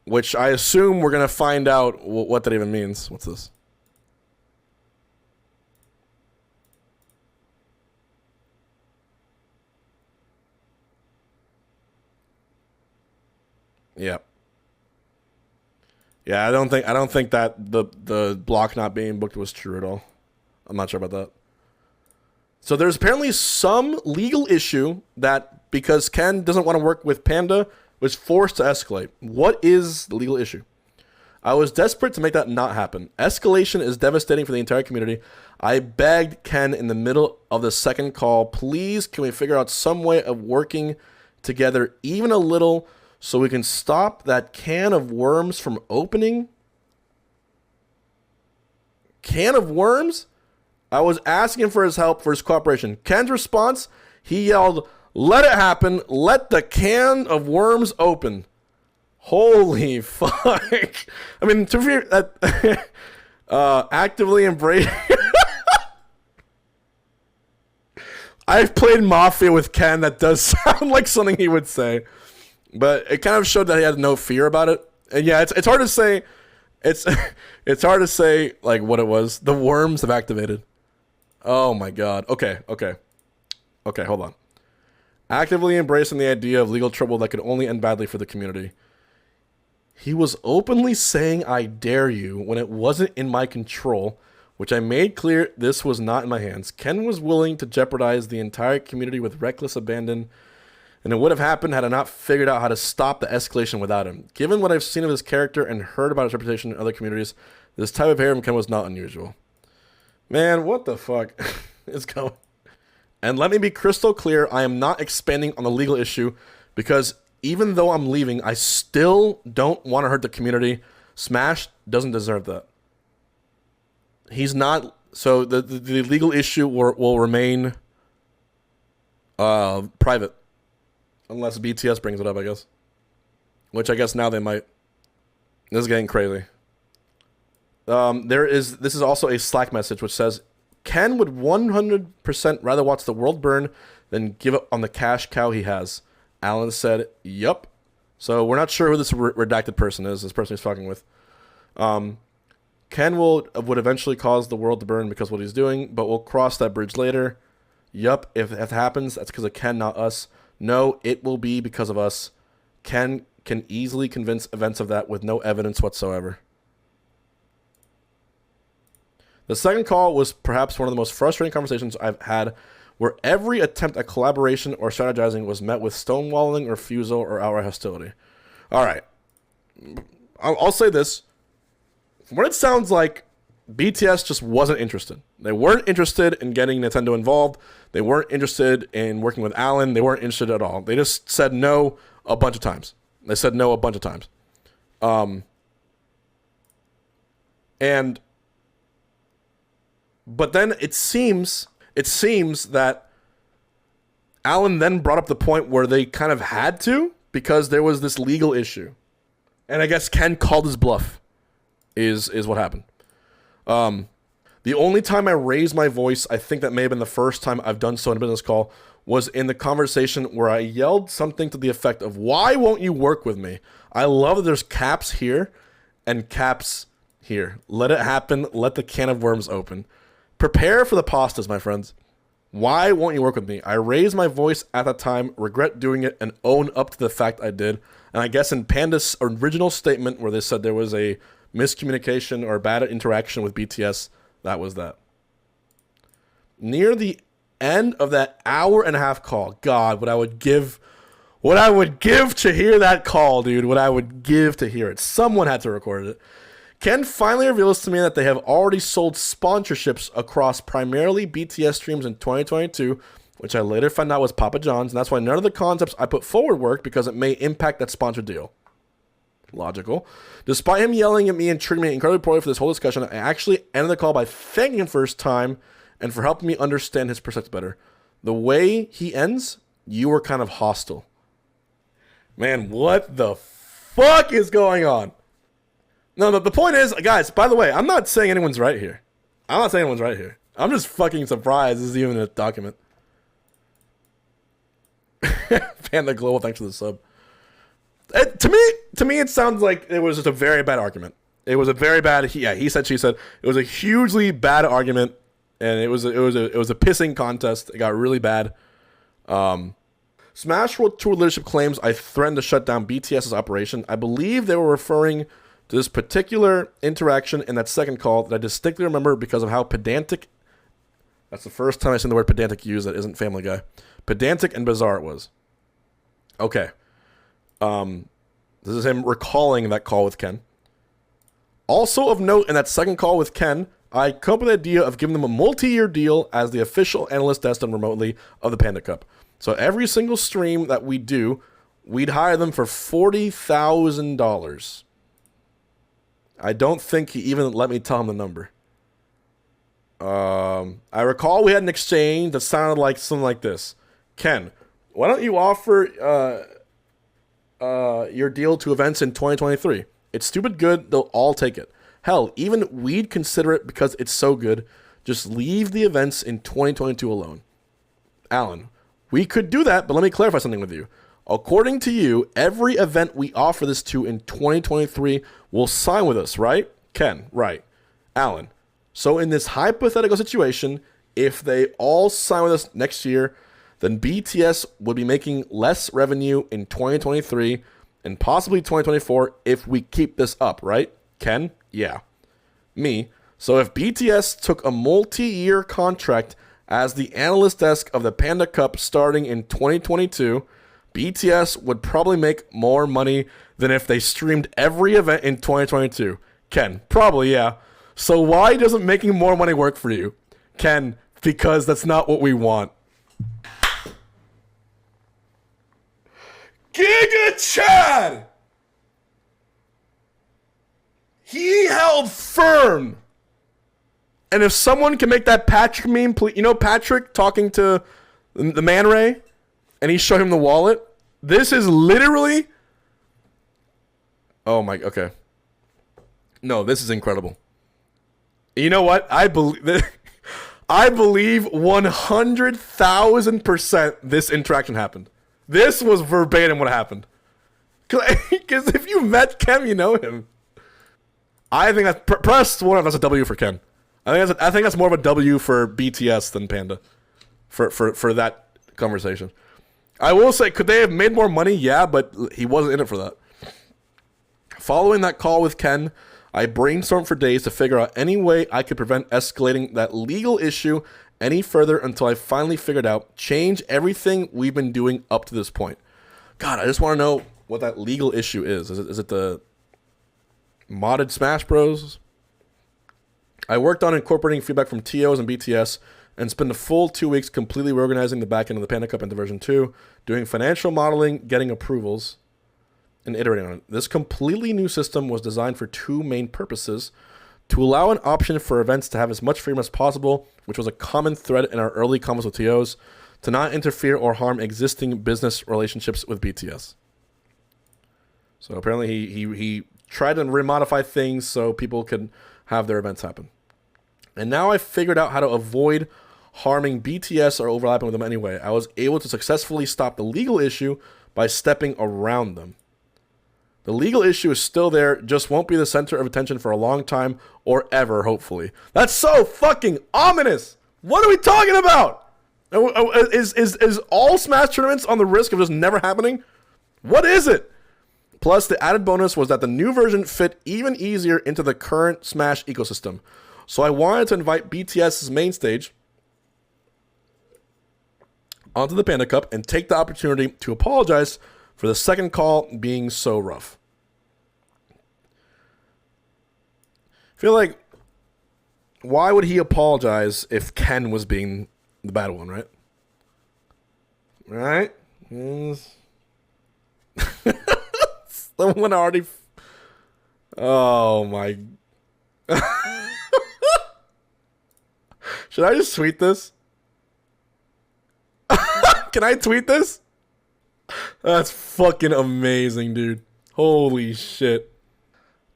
Which I assume we're going to find out what that even means. What's this? Yeah. Yeah, I don't think that the block not being booked was true at all. I'm not sure about that. So there's apparently some legal issue that because Ken doesn't want to work with Panda, was forced to escalate. What is the legal issue? I was desperate to make that not happen. Escalation is devastating for the entire community. I begged Ken in the middle of the second call, please, can we figure out some way of working together even a little so we can stop that can of worms from opening? Can of worms? I was asking for his help, for his cooperation. Ken's response, he yelled, Let it happen. Let the can of worms open. Holy fuck. I mean, to be that actively embrace. I've played Mafia with Ken. That does sound like something he would say. But it kind of showed that he had no fear about it. And yeah, it's hard to say. It's hard to say like what it was. The worms have activated. Oh my god. Okay, hold on. Actively embracing the idea of legal trouble that could only end badly for the community. He was openly saying I dare you when it wasn't in my control, which I made clear this was not in my hands. Ken was willing to jeopardize the entire community with reckless abandon, and it would have happened had I not figured out how to stop the escalation without him. Given what I've seen of his character and heard about his reputation in other communities, this type of behavior from Ken was not unusual. Man, what the fuck is going on? And let me be crystal clear, I am not expanding on the legal issue because even though I'm leaving, I still don't want to hurt the community. Smash doesn't deserve that. He's not... So the legal issue will remain private. Unless BTS brings it up, I guess. Which I guess now they might. This is getting crazy. This is also a Slack message which says, Ken would 100% rather watch the world burn than give up on the cash cow he has. Alan said, yup. So we're not sure who this redacted person is, this person he's talking with. Ken would eventually cause the world to burn because of what he's doing, but we'll cross that bridge later. Yup, if it happens, that's because of Ken, not us. No, it will be because of us. Ken can easily convince events of that with no evidence whatsoever. The second call was perhaps one of the most frustrating conversations I've had, where every attempt at collaboration or strategizing was met with stonewalling, refusal, or outright hostility. All right. I'll say this. From what it sounds like, BTS just wasn't interested. They weren't interested in getting Nintendo involved. They weren't interested in working with Alan. They weren't interested at all. They just said no a bunch of times. But then it seems that Alan then brought up the point where they kind of had to because there was this legal issue. And I guess Ken called his bluff is what happened. The only time I raised my voice, I think that may have been the first time I've done so in a business call, was in the conversation where I yelled something to the effect of, why won't you work with me? I love that there's caps here and caps here. Let it happen. Let the can of worms open. Prepare for the pastas, my friends. Why won't you work with me? I raised my voice at that time, regret doing it, and own up to the fact I did. And I guess in Panda's original statement where they said there was a miscommunication or bad interaction with BTS, that was that. Near the end of that hour-and-a-half call, God, what I would give to hear that call, dude. What I would give to hear it. Someone had to record it. Ken finally reveals to me that they have already sold sponsorships across primarily BTS streams in 2022, which I later found out was Papa John's, and that's why none of the concepts I put forward worked because it may impact that sponsor deal. Logical. Despite him yelling at me and treating me incredibly poorly for this whole discussion, I actually ended the call by thanking him for his time and for helping me understand his perspective better. The way he ends, you were kind of hostile. Man, what the fuck is going on? No, the point is, guys, by the way, I'm not saying anyone's right here. I'm just fucking surprised this is even a document. Panda Global, thanks for the sub. To me, it sounds like it was just a very bad argument. It was a very bad, he said, she said. It was a hugely bad argument, and it was a pissing contest. It got really bad. Smash World Tour leadership claims I threatened to shut down BTS's operation. I believe they were referring to this particular interaction in that second call that I distinctly remember because of how pedantic. That's the first time I've seen the word pedantic used that isn't Family Guy. Pedantic and bizarre it was. Okay. This is him recalling that call with Ken. Also of note, in that second call with Ken, I come up with the idea of giving them a multi-year deal as the official analyst desk done remotely of the Panda Cup. So every single stream that we do, we'd hire them for $40,000. I don't think he even let me tell him the number. I recall we had an exchange that sounded like something like this. Ken, Why don't you offer your deal to events in 2023? It's stupid good. They'll all take it. Hell, even we'd consider it because it's so good. Just leave the events in 2022 alone. Alan, we could do that, but let me clarify something with you. According to you, every event we offer this to in 2023 will sign with us, right? Ken, right. Alan, so in this hypothetical situation, if they all sign with us next year, then BTS would be making less revenue in 2023 and possibly 2024 if we keep this up, right? Ken, yeah. Me, so if BTS took a multi-year contract as the analyst desk of the Panda Cup starting in 2022, BTS would probably make more money than if they streamed every event in 2022. Ken, probably, yeah. So why doesn't making more money work for you? Ken, because that's not what we want. Giga Chad! He held firm. And if someone can make that Patrick meme, please, you know Patrick talking to the Man Ray, and he showed him the wallet? This is literally... Oh my... Okay. No, this is incredible. You know what? I believe 100,000% this interaction happened. This was verbatim what happened. Because if you met Ken, you know him. I think that's... Press one, that's a W for Ken. I think that's more of a W for BTS than Panda. For that conversation. I will say, could they have made more money? Yeah, but he wasn't in it for that. Following that call with Ken, I brainstormed for days to figure out any way I could prevent escalating that legal issue any further until I finally figured out change everything we've been doing up to this point. God, I just want to know what that legal issue is. Is it the modded Smash Bros? I worked on incorporating feedback from TOs and BTS and spent a full 2 weeks completely reorganizing the back end of the Panda Cup into version 2, doing financial modeling, getting approvals, and iterating on it. This completely new system was designed for two main purposes: to allow an option for events to have as much freedom as possible, which was a common thread in our early comments with TOs, to not interfere or harm existing business relationships with BTS. So apparently he tried to remodify things so people could have their events happen. And now I figured out how to avoid harming BTS or overlapping with them anyway. I was able to successfully stop the legal issue by stepping around them. The legal issue is still there, just won't be the center of attention for a long time or ever, hopefully. That's so fucking ominous! What are we talking about? Is all Smash tournaments on the risk of just never happening? What is it? Plus, the added bonus was that the new version fit even easier into the current Smash ecosystem. So I wanted to invite BTS's main stage onto the Panda Cup and take the opportunity to apologize for the second call being so rough. I feel like, why would he apologize if Ken was being the bad one, right? Right? Yes. Someone already... Oh my... Should I just tweet this? Can I tweet this? That's fucking amazing, dude. Holy shit.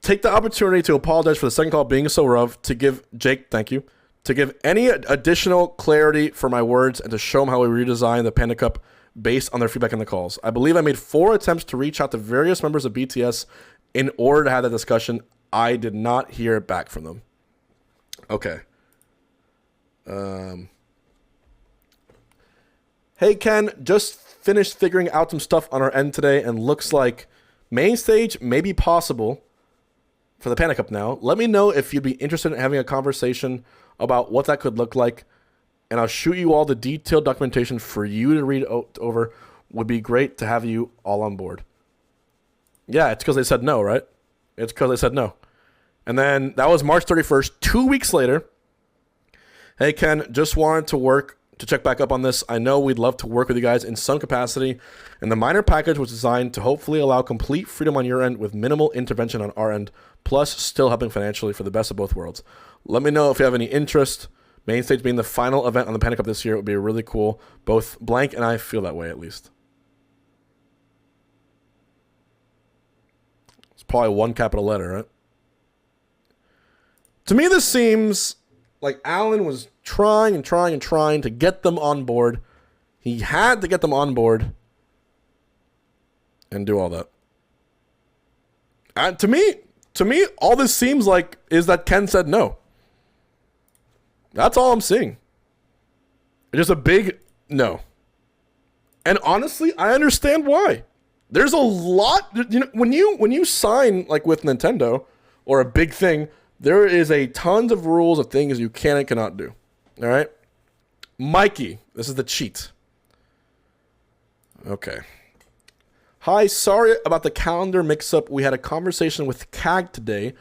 Take the opportunity to apologize for the second call being so rough, to give Jake, thank you, to give any additional clarity for my words, and to show them how we redesigned the Panda Cup based on their feedback in the calls. I believe I made 4 attempts to reach out to various members of BTS in order to have that discussion. I did not hear back from them. Okay. Hey Ken, just finished figuring out some stuff on our end today, and looks like main stage may be possible for the Panda Cup now. Let me know if you'd be interested in having a conversation about what that could look like, and I'll shoot you all the detailed documentation for you to read over. Would be great to have you all on board. Yeah, it's because they said no, right? It's because they said no. And then that was March 31st, 2 weeks later. Hey Ken, just wanted to check back up on this. I know we'd love to work with you guys in some capacity, and the minor package was designed to hopefully allow complete freedom on your end with minimal intervention on our end, plus still helping financially for the best of both worlds. Let me know if you have any interest. Main stage being the final event on the Panda Cup this year would be really cool. Both Blank and I feel that way, at least. It's probably one capital letter, right? To me, this seems like Alan was trying to get them on board. He had to get them on board and do all that. And to me, all this seems like is that Ken said no. That's all I'm seeing. Just a big no. And honestly, I understand why. There's a lot, you know, when you sign like with Nintendo or a big thing, there is a tons of rules of things you can and cannot do. All right? Mikey, this is the cheat. Okay. Hi, sorry about the calendar mix-up. We had a conversation with CAG today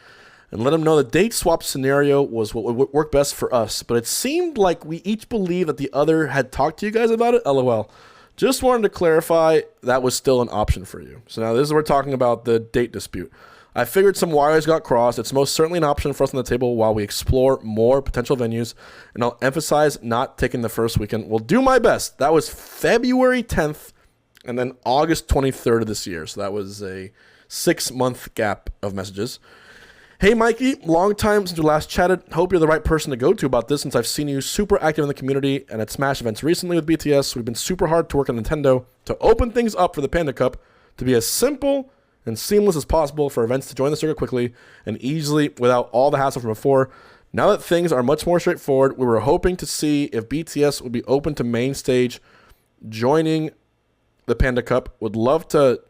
and let him know the date swap scenario was what would work best for us. But it seemed like we each believed that the other had talked to you guys about it. LOL. Just wanted to clarify that was still an option for you. So now this is we're talking about the date dispute. I figured some wires got crossed. It's most certainly an option for us on the table while we explore more potential venues. And I'll emphasize not taking the first weekend. We'll do my best. That was February 10th and then August 23rd of this year. So that was a 6-month gap of messages. Hey, Mikey, long time since we last chatted. Hope you're the right person to go to about this since I've seen you super active in the community and at Smash events recently with BTS. We've been super hard to work on Nintendo to open things up for the Panda Cup to be as simple and seamless as possible for events to join the circuit quickly and easily without all the hassle from before. Now that things are much more straightforward, we were hoping to see if BTS would be open to main stage joining the Panda Cup. Would love to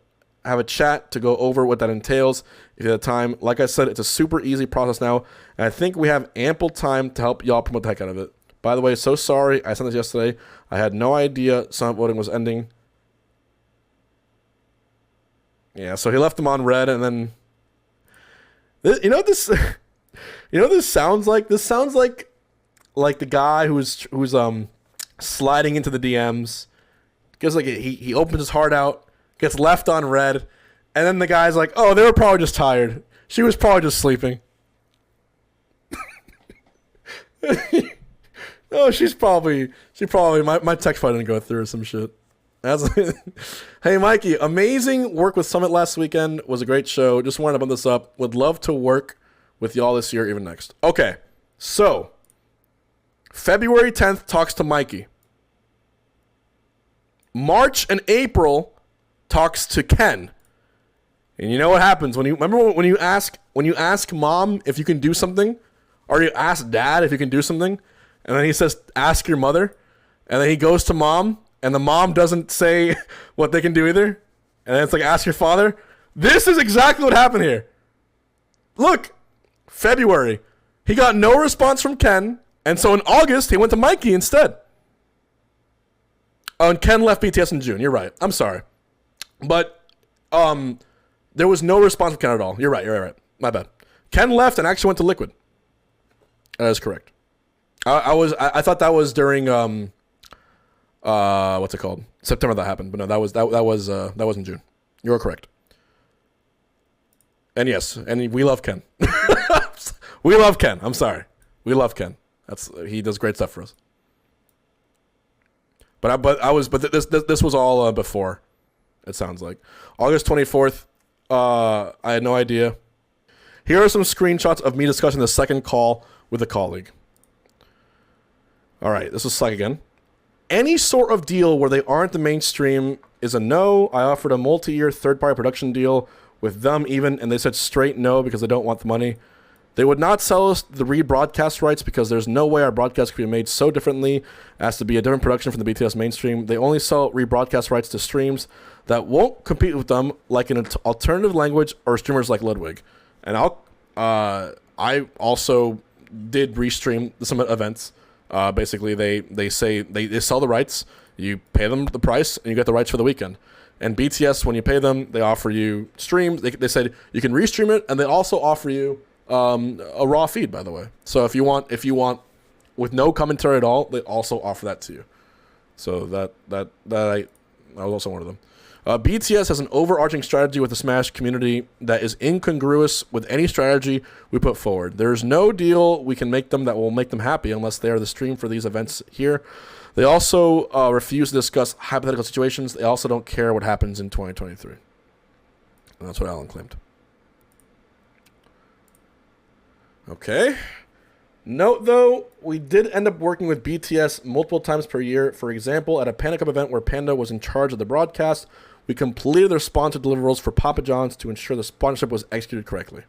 have a chat to go over what that entails if you have time. Like I said, it's a super easy process now, and I think we have ample time to help y'all promote the heck out of it. By the way, so sorry I sent this yesterday. I had no idea summit voting was ending. Yeah, so he left them on red, and then you know this sounds like? This sounds like the guy who's sliding into the DMs. Gets like he opens his heart out, gets left on red, and then the guy's like, "Oh, they were probably just tired. She was probably just sleeping." Oh, she probably my text probably didn't go through or some shit. Hey, Mikey, amazing work with Summit last weekend. Was a great show. Just wanted to bump this up. Would love to work with y'all this year, even next. Okay, so February 10th talks to Mikey. March and April talks to Ken. And you know what happens when you ask mom if you can do something, or you ask dad if you can do something, and then he says ask your mother, and then he goes to mom. And the mom doesn't say what they can do either. And then it's like, ask your father. This is exactly what happened here. Look, February. He got no response from Ken. And so in August, he went to Mikey instead. Oh, and Ken left BTS in June. You're right. I'm sorry. But there was no response from Ken at all. You're right. My bad. Ken left and actually went to Liquid. That is correct. I thought that was during... what's it called? September that happened, but no, that was in June. You're correct. And yes, and we love Ken. We love Ken. I'm sorry, we love Ken. He does great stuff for us. But this was all before. It sounds like August 24th. I had no idea. Here are some screenshots of me discussing the second call with a colleague. All right, this is Slack again. Any sort of deal where they aren't the mainstream is a no. I offered a multi-year third-party production deal with them even, and they said straight no because they don't want the money. They would not sell us the rebroadcast rights because there's no way our broadcast could be made so differently as to be a different production from the BTS mainstream. They only sell rebroadcast rights to streams that won't compete with them, like an alternative language or streamers like Ludwig. And I also did restream some events. Basically, they say they sell the rights, you pay them the price, and you get the rights for the weekend. And BTS, when you pay them, they offer you streams. They said you can restream it, and they also offer you a raw feed, by the way. So if you want with no commentary at all, they also offer that to you. So that I was also one of them. BTS has an overarching strategy with the Smash community that is incongruous with any strategy we put forward. There is no deal we can make them that will make them happy unless they are the stream for these events here. They also refuse to discuss hypothetical situations. They also don't care what happens in 2023. And that's what Alan claimed. Okay. Note, though, we did end up working with BTS multiple times per year. For example, at a Panda Cup event where Panda was in charge of the broadcast, we completed their sponsored deliverables for Papa John's to ensure the sponsorship was executed correctly.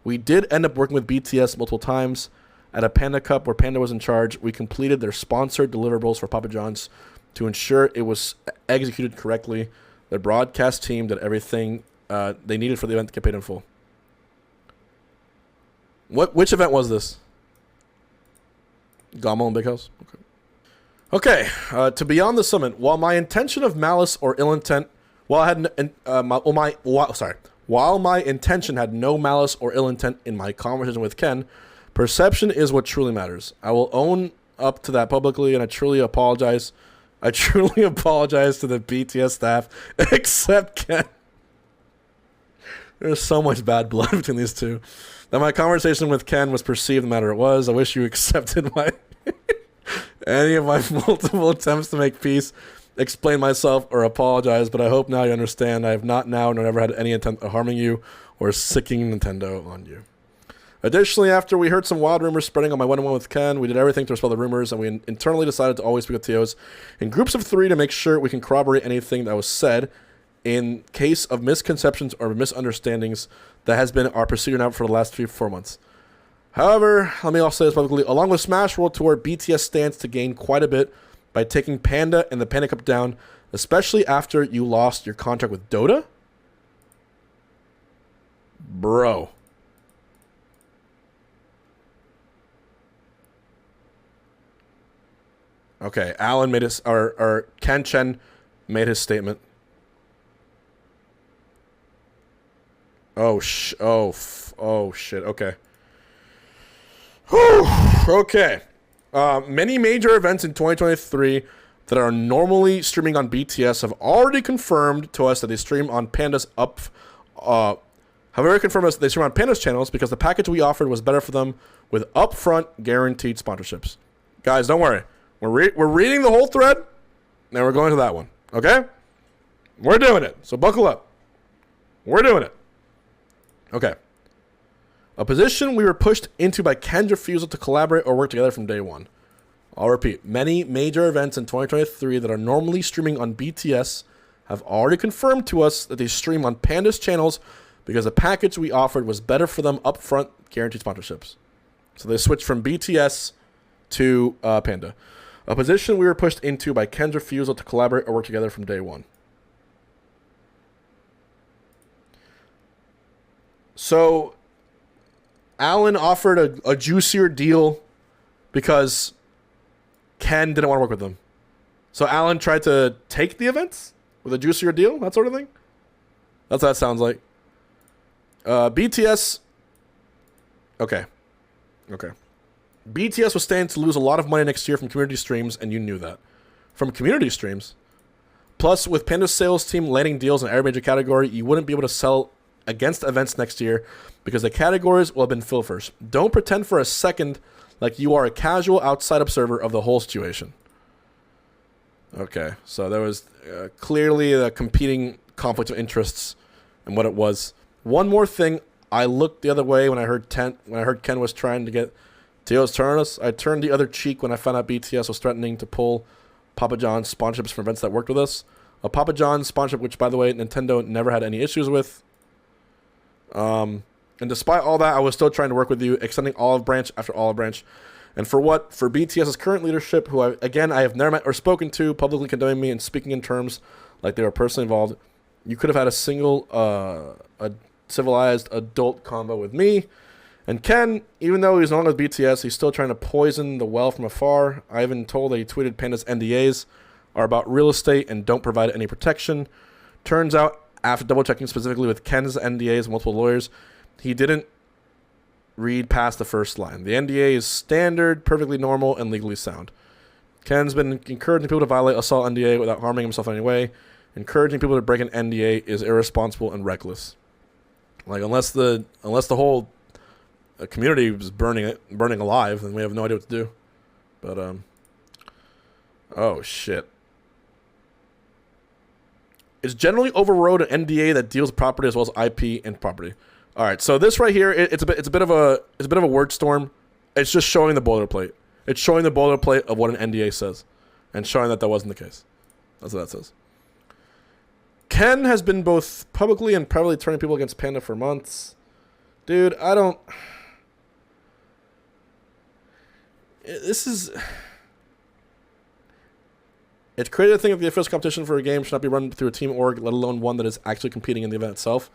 We did end up working with BTS multiple times. At a Panda Cup where Panda was in charge, we completed their sponsored deliverables for Papa John's to ensure it was executed correctly. The broadcast team did everything they needed for the event to get paid in full. Which event was this? Gamo and Big House? Okay. To Beyond the Summit, while my intention of malice or ill intent, while my intention had no malice or ill intent in my conversation with Ken, perception is what truly matters. I will own up to that publicly, and I truly apologize. I truly apologize to the BTS staff, except Ken. There's so much bad blood between these two. That my conversation with Ken was perceived the matter it was. I wish you accepted my any of my multiple attempts to make peace, explain myself, or apologize, but I hope now you understand I have not now nor ever had any intent of harming you or sicking Nintendo on you. Additionally, after we heard some wild rumors spreading on my one-on-one with Ken, we did everything to dispel the rumors, and we internally decided to always speak with TOs in groups of 3 to make sure we can corroborate anything that was said in case of misconceptions or misunderstandings. That has been our procedure now for the last 3-4 months. However, let me also say this publicly. Along with Smash World Tour, BTS stands to gain quite a bit by taking Panda and the Panda Cup down, especially after you lost your contract with Dota. Bro. Okay, Alan made his, or Ken Chen made his statement. Oh shit. Okay. Whew. Okay. Many major events in 2023 that are normally streaming on BTS have already confirmed to us that they stream on Panda's have already confirmed us that they stream on Panda's channels because the package we offered was better for them with upfront guaranteed sponsorships. Guys, don't worry. We're reading the whole thread, and we're going to that one. Okay? We're doing it. So buckle up. We're doing it. Okay. A position we were pushed into by Ken's refusal to collaborate or work together from day one. I'll repeat. Many major events in 2023 that are normally streaming on BTS have already confirmed to us that they stream on Panda's channels because the package we offered was better for them upfront guaranteed sponsorships. So they switched from BTS to Panda. A position we were pushed into by Ken's refusal to collaborate or work together from day one. So, Alan offered a juicier deal because Ken didn't want to work with them. So, Alan tried to take the events with a juicier deal, that sort of thing. That's what that sounds like. BTS. Okay. BTS was standing to lose a lot of money next year from community streams, and you knew that. From community streams. Plus, with Panda's sales team landing deals in every major category, you wouldn't be able to sell against events next year because the categories will have been filled first. Don't pretend for a second like you are a casual outside observer of the whole situation. Okay, so there was clearly a competing conflict of interests and what it was. One more thing, I looked the other way when I heard Ken was trying to get TO's turn on us. I turned the other cheek when I found out BTS was threatening to pull Papa John's sponsorships from events that worked with us. A Papa John's sponsorship, which by the way, Nintendo never had any issues with. And despite all that, I was still trying to work with you, extending olive branch after olive branch. And for what? For BTS's current leadership, who I have never met or spoken to, publicly condemning me and speaking in terms like they were personally involved. You could have had a single, a civilized adult combo with me. And Ken, even though he's no longer with BTS, he's still trying to poison the well from afar. I even told that he tweeted Panda's NDAs are about real estate and don't provide any protection. Turns out, after double-checking specifically with Ken's NDAs and multiple lawyers, he didn't read past the first line. The NDA is standard, perfectly normal, and legally sound. Ken's been encouraging people to violate assault NDA without harming himself in any way. Encouraging people to break an NDA is irresponsible and reckless. Like, unless the whole community is burning alive, then we have no idea what to do. But oh shit. It's generally overrode an NDA that deals with property as well as IP and property. All right, so this right here, it's a bit of a word storm. It's just showing the boilerplate. It's showing the boilerplate of what an NDA says, and showing that wasn't the case. That's what that says. Ken has been both publicly and privately turning people against Panda for months. Dude, I don't... This is... It's created a thing that the official competition for a game should not be run through a team org, let alone one that is actually competing in the event itself.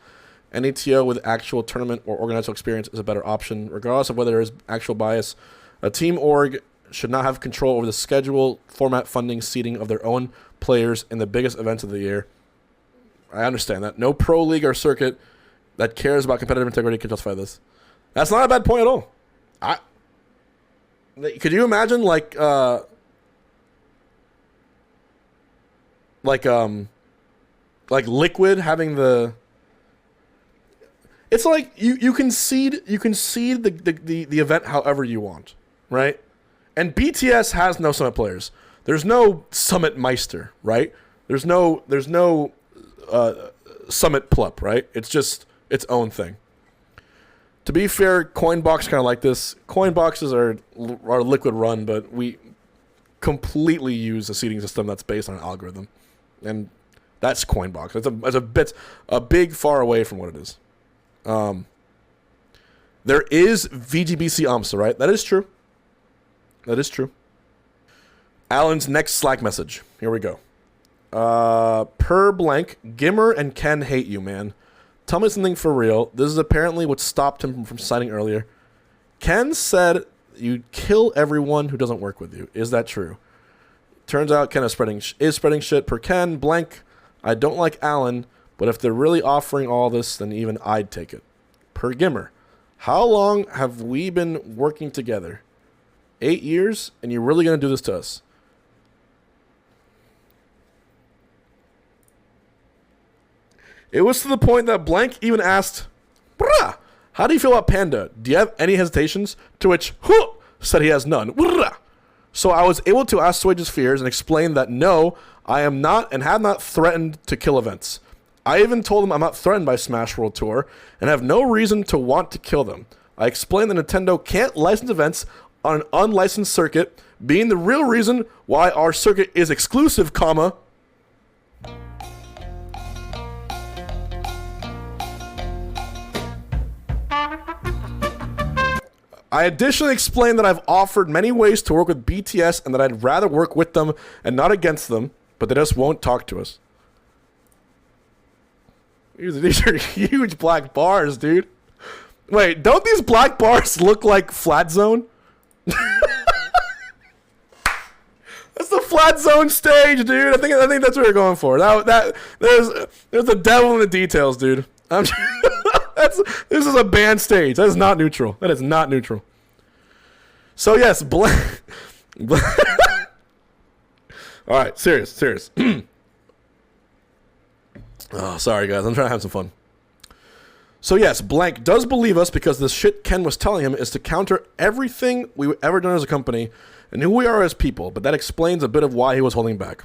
Any TO with actual tournament or organizational experience is a better option, regardless of whether there is actual bias. A team org should not have control over the schedule, format, funding, seating of their own players in the biggest events of the year. I understand that. No pro league or circuit that cares about competitive integrity can justify this. That's not a bad point at all. Could you imagine like Liquid having the... It's like you concede the event however you want, right? And BTS has no Summit players. There's no Summit Meister, right? There's no Summit Plup, right? It's just its own thing. To be fair, Coinbox kind of like this. Coinboxes are Liquid run, but we completely use a seeding system that's based on an algorithm, and that's Coinbox. It's a big far away from what it is. There is VGBC AMSA, right? That is true. That is true. Alan's next Slack message. Here we go. Per blank, Gimmer and Ken hate you, man. Tell me something for real. This is apparently what stopped him from signing earlier. Ken said you'd kill everyone who doesn't work with you. Is that true? Turns out Ken is spreading shit. Per Ken, blank, I don't like Alan, but if they're really offering all this, then even I'd take it. Per Gimmer, how long have we been working together? 8 years? And you're really going to do this to us? It was to the point that blank even asked, Brah, how do you feel about Panda? Do you have any hesitations? To which, huh, said he has none. Brah. So I was able to assuage his fears and explain that no, I am not and have not threatened to kill events. I even told him I'm not threatened by Smash World Tour and have no reason to want to kill them. I explained that Nintendo can't license events on an unlicensed circuit, being the real reason why our circuit is exclusive, comma. I additionally explained that I've offered many ways to work with BTS and that I'd rather work with them and not against them, but they just won't talk to us. These are huge black bars, dude. Wait, don't these black bars look like Flat Zone? That's the Flat Zone stage, dude. I think that's what you're going for. There's the devil in the details, dude. This is a banned stage. That is not neutral. That is not neutral. So yes, all right, serious. Oh, sorry guys, I'm trying to have some fun. So yes, blank does believe us because the shit Ken was telling him is to counter everything we've ever done as a company and who we are as people, but that explains a bit of why he was holding back.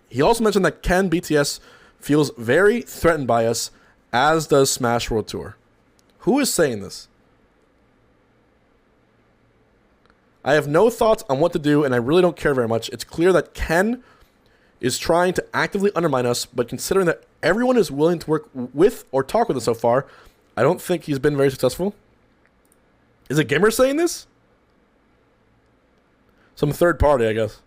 He also mentioned that Ken BTS feels very threatened by us, as does Smash World Tour. Who is saying this? I have no thoughts on what to do, and I really don't care very much. It's clear that Ken is trying to actively undermine us, but considering that everyone is willing to work with or talk with us so far, I don't think he's been very successful. Is it Gimmer saying this? Some third party, I guess.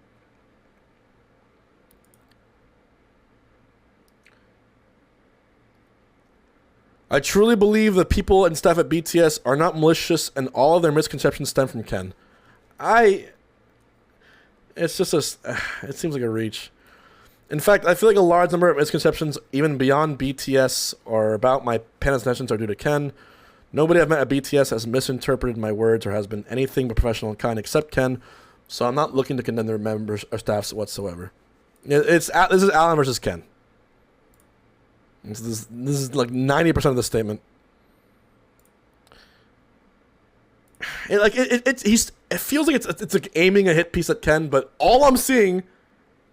I truly believe the people and staff at BTS are not malicious and all of their misconceptions stem from Ken. It's just it seems like a reach. In fact, I feel like a large number of misconceptions, even beyond BTS, or about my Panda's intentions are due to Ken. Nobody I've met at BTS has misinterpreted my words or has been anything but professional and kind except Ken, so I'm not looking to condemn their members or staffs whatsoever. This is Alan versus Ken. This is like 90% of the statement. It feels like it's like aiming a hit piece at Ken, but all I'm seeing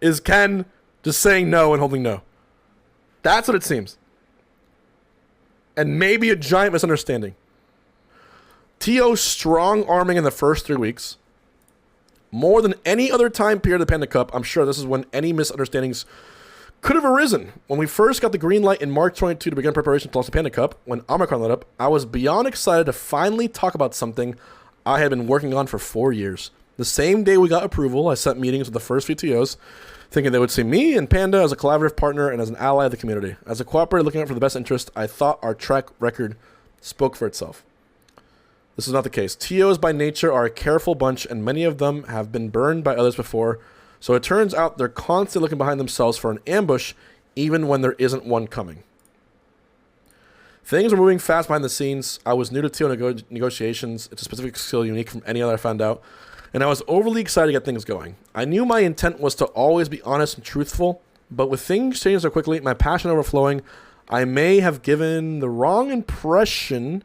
is Ken just saying no and holding no. That's what it seems. And maybe a giant misunderstanding. T.O.'s strong arming in the first 3 weeks. More than any other time period of the Panda Cup, I'm sure this is when any misunderstandings could have arisen. When we first got the green light in March 22 to begin preparation to launch the Panda Cup, when Omicron lit up, I was beyond excited to finally talk about something I had been working on for 4 years. The same day we got approval, I set meetings with the first few TOs, thinking they would see me and Panda as a collaborative partner and as an ally of the community. As a cooperator looking out for the best interest, I thought our track record spoke for itself. This is not the case. TOs by nature are a careful bunch, and many of them have been burned by others before, so it turns out they're constantly looking behind themselves for an ambush, even when there isn't one coming. Things were moving fast behind the scenes. I was new to TO negotiations. It's a specific skill unique from any other I found out, and I was overly excited to get things going. I knew my intent was to always be honest and truthful, but with things changing so quickly, my passion overflowing, I may have given the wrong impression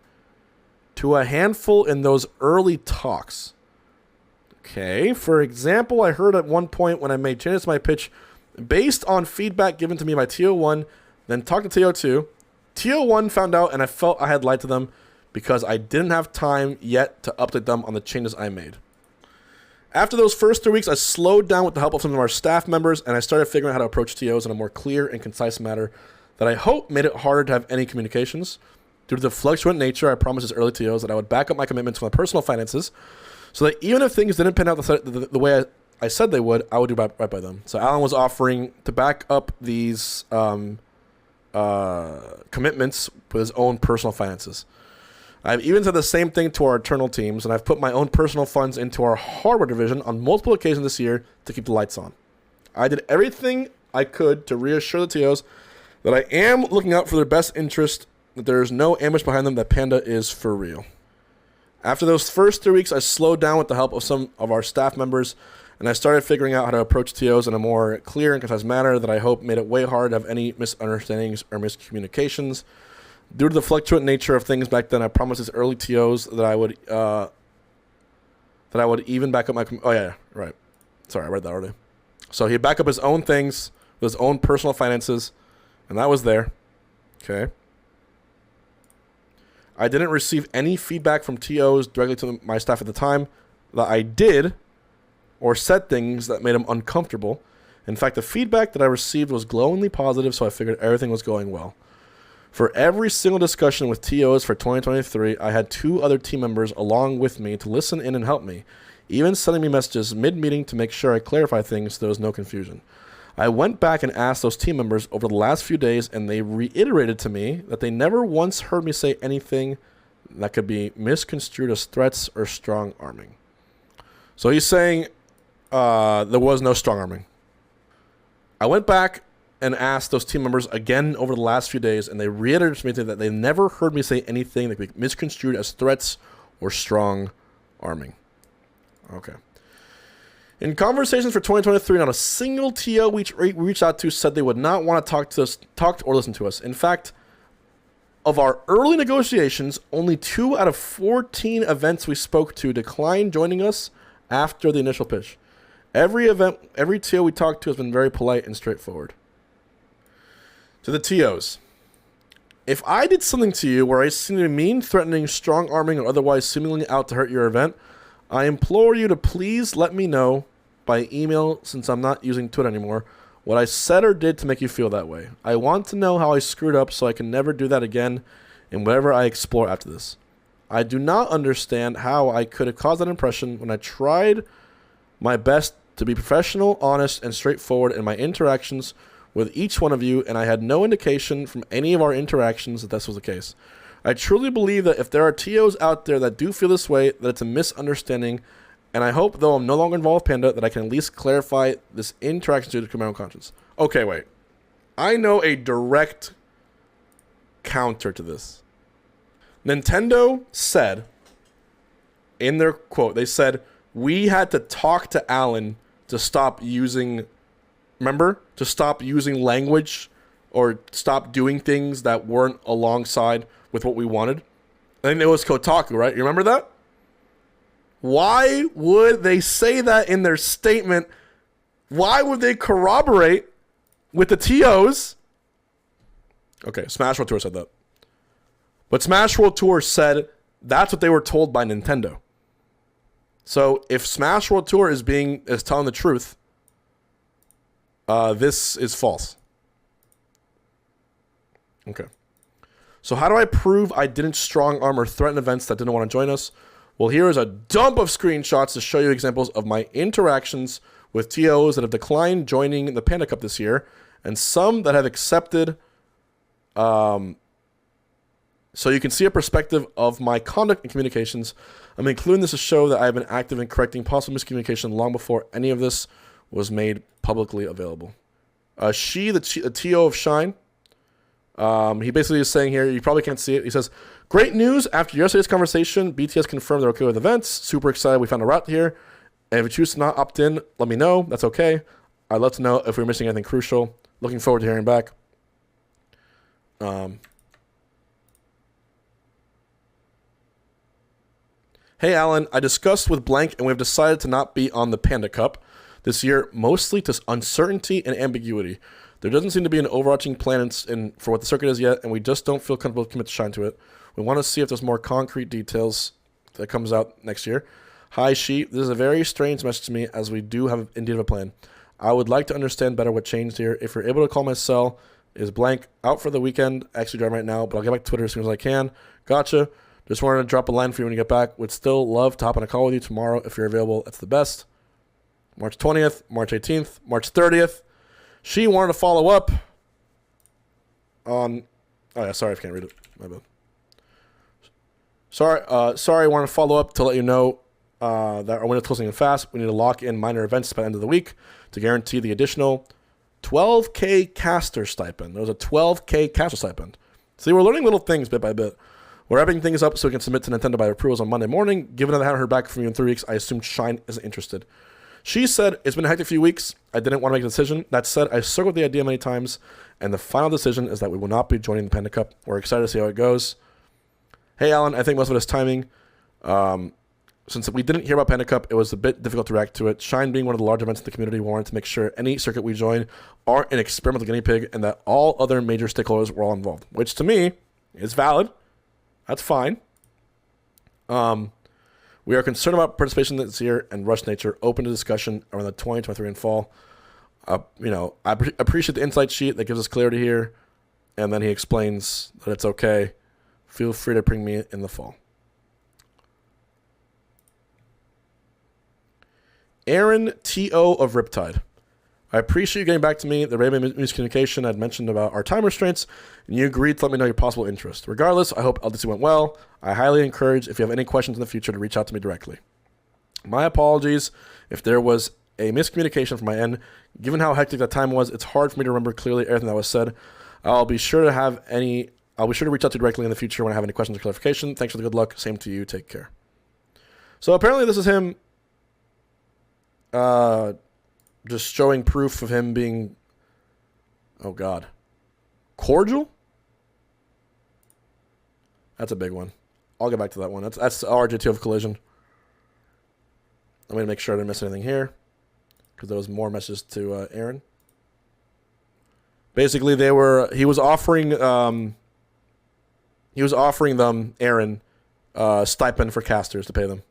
to a handful in those early talks. Okay, for example, I heard at one point when I made changes to my pitch based on feedback given to me by TO1, then talked to TO2. TO1 found out and I felt I had lied to them because I didn't have time yet to update them on the changes I made. After those first 3 weeks, I slowed down with the help of some of our staff members and I started figuring out how to approach TOs in a more clear and concise manner that I hope made it harder to have any communications. Due to the fluctuant nature, I promised his early TOs that I would back up my commitments to my personal finances so that even if things didn't pan out the way I said they would, I would do right by them. So Alan was offering to back up these commitments with his own personal finances. I've even said the same thing to our internal teams, and I've put my own personal funds into our hardware division on multiple occasions this year to keep the lights on. I did everything I could to reassure the TOs that I am looking out for their best interest, that there is no ambush behind them, that Panda is for real. After those first 3 weeks, I slowed down with the help of some of our staff members, and I started figuring out how to approach TOs in a more clear and concise manner that I hope made it way hard to have any misunderstandings or miscommunications. Due to the fluctuant nature of things back then, I promised his early TOs that I would even back up my... Oh, yeah, right. Sorry, I read that already. So he'd back up his own things with his own personal finances, and that was there. Okay. I didn't receive any feedback from TOs directly to my staff at the time that I did or said things that made them uncomfortable. In fact, the feedback that I received was glowingly positive, so I figured everything was going well. For every single discussion with TOs for 2023, I had 2 other team members along with me to listen in and help me, even sending me messages mid-meeting to make sure I clarify things so there was no confusion. I went back and asked those team members over the last few days, and they reiterated to me that they never once heard me say anything that could be misconstrued as threats or strong arming. So he's saying there was no strong arming. I went back and asked those team members again over the last few days, and they reiterated to me that they never heard me say anything that could be misconstrued as threats or strong arming. Okay. In conversations for 2023, not a single TO we reached out to said they would not want to talk to us, or listen to us. In fact, of our early negotiations, only 2 out of 14 events we spoke to declined joining us after the initial pitch. Every TO we talked to has been very polite and straightforward. To the TOs, if I did something to you where I seem to be mean, threatening, strong arming, or otherwise seemingly out to hurt your event, I implore you to please let me know by email, since I'm not using Twitter anymore, what I said or did to make you feel that way. I want to know how I screwed up so I can never do that again in whatever I explore after this. I do not understand how I could have caused that impression when I tried my best to be professional, honest, and straightforward in my interactions with each one of you, and I had no indication from any of our interactions that this was the case. I truly believe that if there are TOs out there that do feel this way, that it's a misunderstanding, and I hope, though I'm no longer involved with Panda, that I can at least clarify this interaction due to my own conscience. Okay, wait. I know a direct counter to this. Nintendo said, in their quote, they said, we had to talk to Alan to stop using, remember? To stop using language or stopped doing things that weren't alongside with what we wanted. I think it was Kotaku, right? You remember that? Why would they say that in their statement? Why would they corroborate with the TOs? Okay, Smash World Tour said that. But Smash World Tour said that's what they were told by Nintendo. So if Smash World Tour is telling the truth, this is false. Okay. So how do I prove I didn't strong arm or threaten events that didn't want to join us? Well, here is a dump of screenshots to show you examples of my interactions with TOs that have declined joining the Panda Cup this year, and some that have accepted. So you can see a perspective of my conduct and communications. I'm including this to show that I have been active in correcting possible miscommunication long before any of this was made publicly available. The TO of Shine, he basically is saying here, you probably can't see it. He says, great news. After yesterday's conversation, BTS confirmed they're okay with events. Super excited we found a route here. And if you choose to not opt in, let me know. That's okay. I'd love to know if we're missing anything crucial. Looking forward to hearing back. Hey, Alan, I discussed with blank and we've decided to not be on the Panda Cup this year, mostly to uncertainty and ambiguity. There doesn't seem to be an overarching plan for what the circuit is yet, and we just don't feel comfortable to commit to shine to it. We want to see if there's more concrete details that comes out next year. Hi, She. This is a very strange message to me, as we do have indeed a plan. I would like to understand better what changed here. If you're able to call my cell, is blank out for the weekend. Actually driving right now, but I'll get back to Twitter as soon as I can. Gotcha. Just wanted to drop a line for you when you get back. Would still love to hop on a call with you tomorrow if you're available. That's the best. March 20th, March 18th, March 30th. She wanted to follow up on... Oh, yeah, sorry, I can't read it. My bad. Sorry, I wanted to follow up to let you know that our window's closing in fast. We need to lock in minor events by the end of the week to guarantee the additional 12K caster stipend. There was a 12K caster stipend. See, we're learning little things bit by bit. We're wrapping things up so we can submit to Nintendo by approvals on Monday morning. Given that I haven't heard back from you in 3 weeks, I assume Shine isn't interested. She said, it's been a hectic few weeks. I didn't want to make a decision. That said, I circled the idea many times, and the final decision is that we will not be joining the Panda Cup. We're excited to see how it goes. Hey, Alan, I think most of it is timing. Since we didn't hear about Panda Cup, it was a bit difficult to react to it. Shine being one of the large events in the community, we wanted to make sure any circuit we join aren't an experimental guinea pig, and that all other major stakeholders were all involved, which to me is valid. That's fine. We are concerned about participation this year and rush nature, open to discussion around the 2023 and fall. I appreciate the insight sheet that gives us clarity here. And then he explains that it's okay. Feel free to bring me in the fall. Aaron T.O. of Riptide. I appreciate you getting back to me. The rate of miscommunication I'd mentioned about our time restraints, and you agreed to let me know your possible interest. Regardless, I hope LDC went well. I highly encourage, if you have any questions in the future, to reach out to me directly. My apologies if there was a miscommunication from my end. Given how hectic that time was, it's hard for me to remember clearly everything that was said. I'll be sure to reach out to you directly in the future when I have any questions or clarification. Thanks for the good luck. Same to you. Take care. So apparently this is him just showing proof of him being, oh God, cordial? That's a big one. I'll get back to that one. That's RJ2 of Collision. I'm going to make sure I didn't miss anything here, because there was more messages to Aaron. Basically, he was offering them, Aaron, stipend for casters to pay them.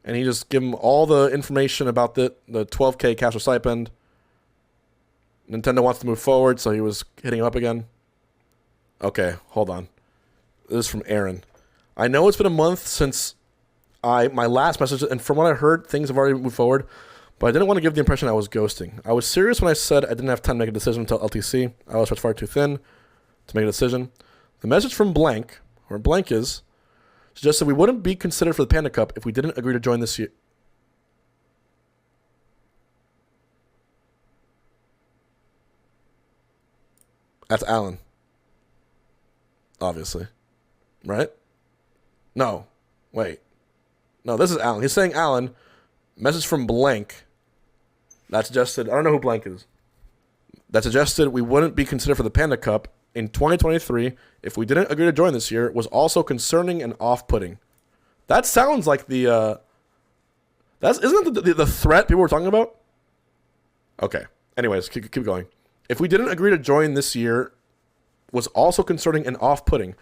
And he just gave him all the information about the 12K caster stipend. Nintendo wants to move forward, so he was hitting him up again. Okay, hold on. This is from Aaron. I know it's been a month since my last message, and from what I heard, things have already moved forward, but I didn't want to give the impression I was ghosting. I was serious when I said I didn't have time to make a decision until LTC. I was stretched far too thin to make a decision. The message from blank, where blank is, suggested we wouldn't be considered for the Panda Cup if we didn't agree to join this year. That's Alan. Obviously. Right? No. Wait. No, this is Alan. He's saying Alan. Message from blank. That suggested. I don't know who blank is. that suggested we wouldn't be considered for the Panda Cup in 2023 if we didn't agree to join this year was also concerning and off-putting. That sounds like isn't it the threat people were talking about? Okay. Anyways, keep going. If we didn't agree to join this year was also concerning and off-putting.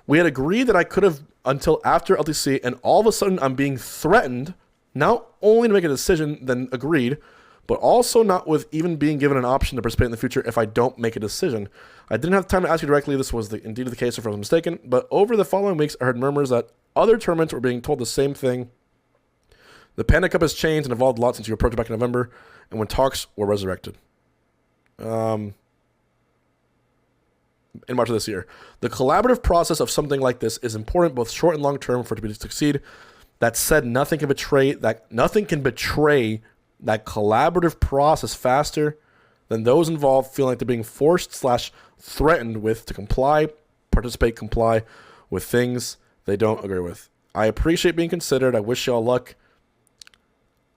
We had agreed that I could have until after LTC, and all of a sudden I'm being threatened, not only to make a decision, then agreed, but also not with even being given an option to participate in the future if I don't make a decision. I didn't have time to ask you directly if this was indeed the case or if I was mistaken, but over the following weeks I heard murmurs that other tournaments were being told the same thing. The Panda Cup has changed and evolved a lot since you approached back in November and when talks were resurrected. In March of this year. The collaborative process of something like this is important both short and long term for it to succeed. That said, nothing can betray that collaborative process faster than those involved feeling like they're being forced/threatened with to comply with things they don't agree with. I appreciate being considered. I wish y'all luck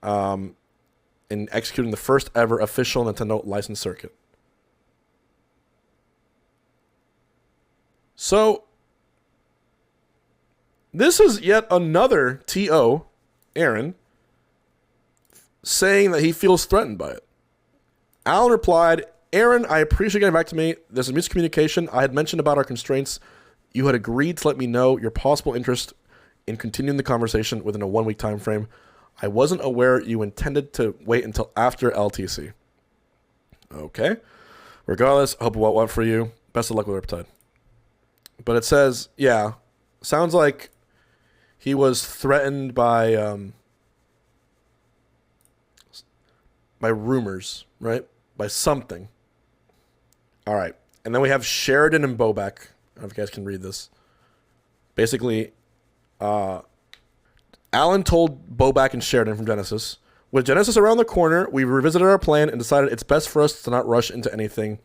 in executing the first ever official Nintendo license circuit. So, this is yet another TO, Aaron, saying that he feels threatened by it. Alan replied, Aaron, I appreciate getting back to me. There's a miscommunication. I had mentioned about our constraints. You had agreed to let me know your possible interest in continuing the conversation within a 1-week time frame. I wasn't aware you intended to wait until after LTC. Okay. Regardless, I hope it went well for you. Best of luck with Riptide. But it says, yeah, sounds like he was threatened by rumors, right? By something. All right. And then we have Sheridan and Bobak. I don't know if you guys can read this. Basically, Alan told Bobak and Sheridan from Genesis, with Genesis around the corner, we revisited our plan and decided it's best for us to not rush into anything.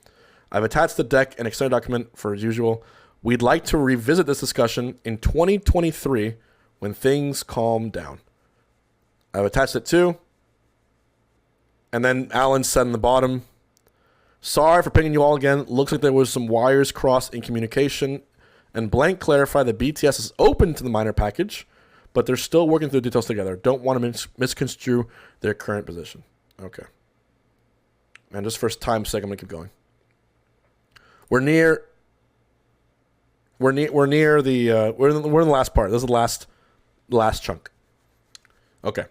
I've attached the deck and extended document for as usual. We'd like to revisit this discussion in 2023 when things calm down. I've attached it too. And then Alan said in the bottom, sorry for pinging you all again. Looks like there was some wires crossed in communication. And Blank clarified that BTS is open to the minor package, but they're still working through the details together. Don't want to misconstrue their current position. Okay. And just for time's sake, I'm going to keep going. We're in the last part. This is the last chunk. Okay.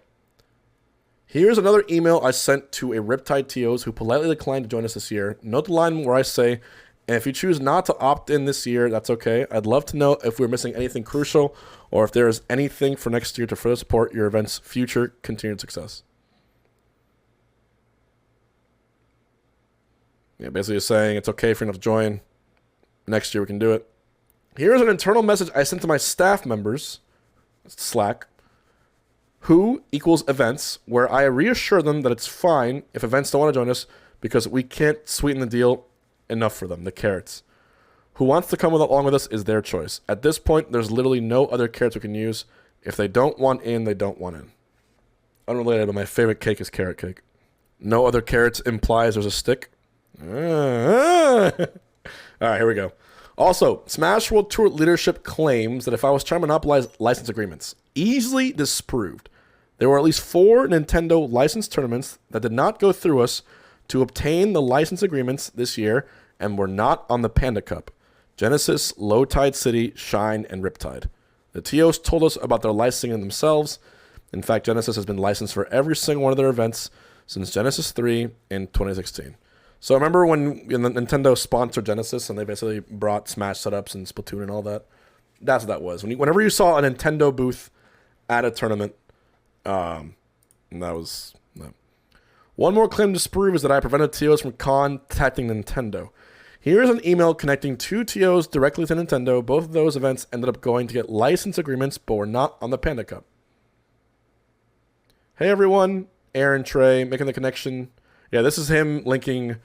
Here's another email I sent to a Riptide TOs who politely declined to join us this year. Note the line where I say, and if you choose not to opt in this year, that's okay. I'd love to know if we're missing anything crucial or if there is anything for next year to further support your event's future continued success. Yeah, basically just saying it's okay if you're not to join. Next year we can do it. Here's an internal message I sent to my staff members, Slack, who equals events, where I reassure them that it's fine if events don't want to join us because we can't sweeten the deal enough for them, the carrots. Who wants to come along with us is their choice. At this point, there's literally no other carrots we can use. If they don't want in, they don't want in. Unrelated, but my favorite cake is carrot cake. No other carrots implies there's a stick. All right, here we go. Also, Smash World Tour leadership claims that if I was trying to monopolize license agreements, easily disproved. There were at least 4 Nintendo license tournaments that did not go through us to obtain the license agreements this year and were not on the Panda Cup. Genesis, Low Tide City, Shine, and Riptide. The TOs told us about their licensing themselves. In fact, Genesis has been licensed for every single one of their events since Genesis 3 in 2016. So remember when Nintendo sponsored Genesis and they basically brought Smash setups and Splatoon and all that? That's what that was. Whenever you saw a Nintendo booth at a tournament, that was... No. One more claim to disprove is that I prevented TOs from contacting Nintendo. Here's an email connecting 2 TOs directly to Nintendo. Both of those events ended up going to get license agreements, but were not on the Panda Cup. Hey everyone, Aaron Trey making the connection. Yeah, this is him linking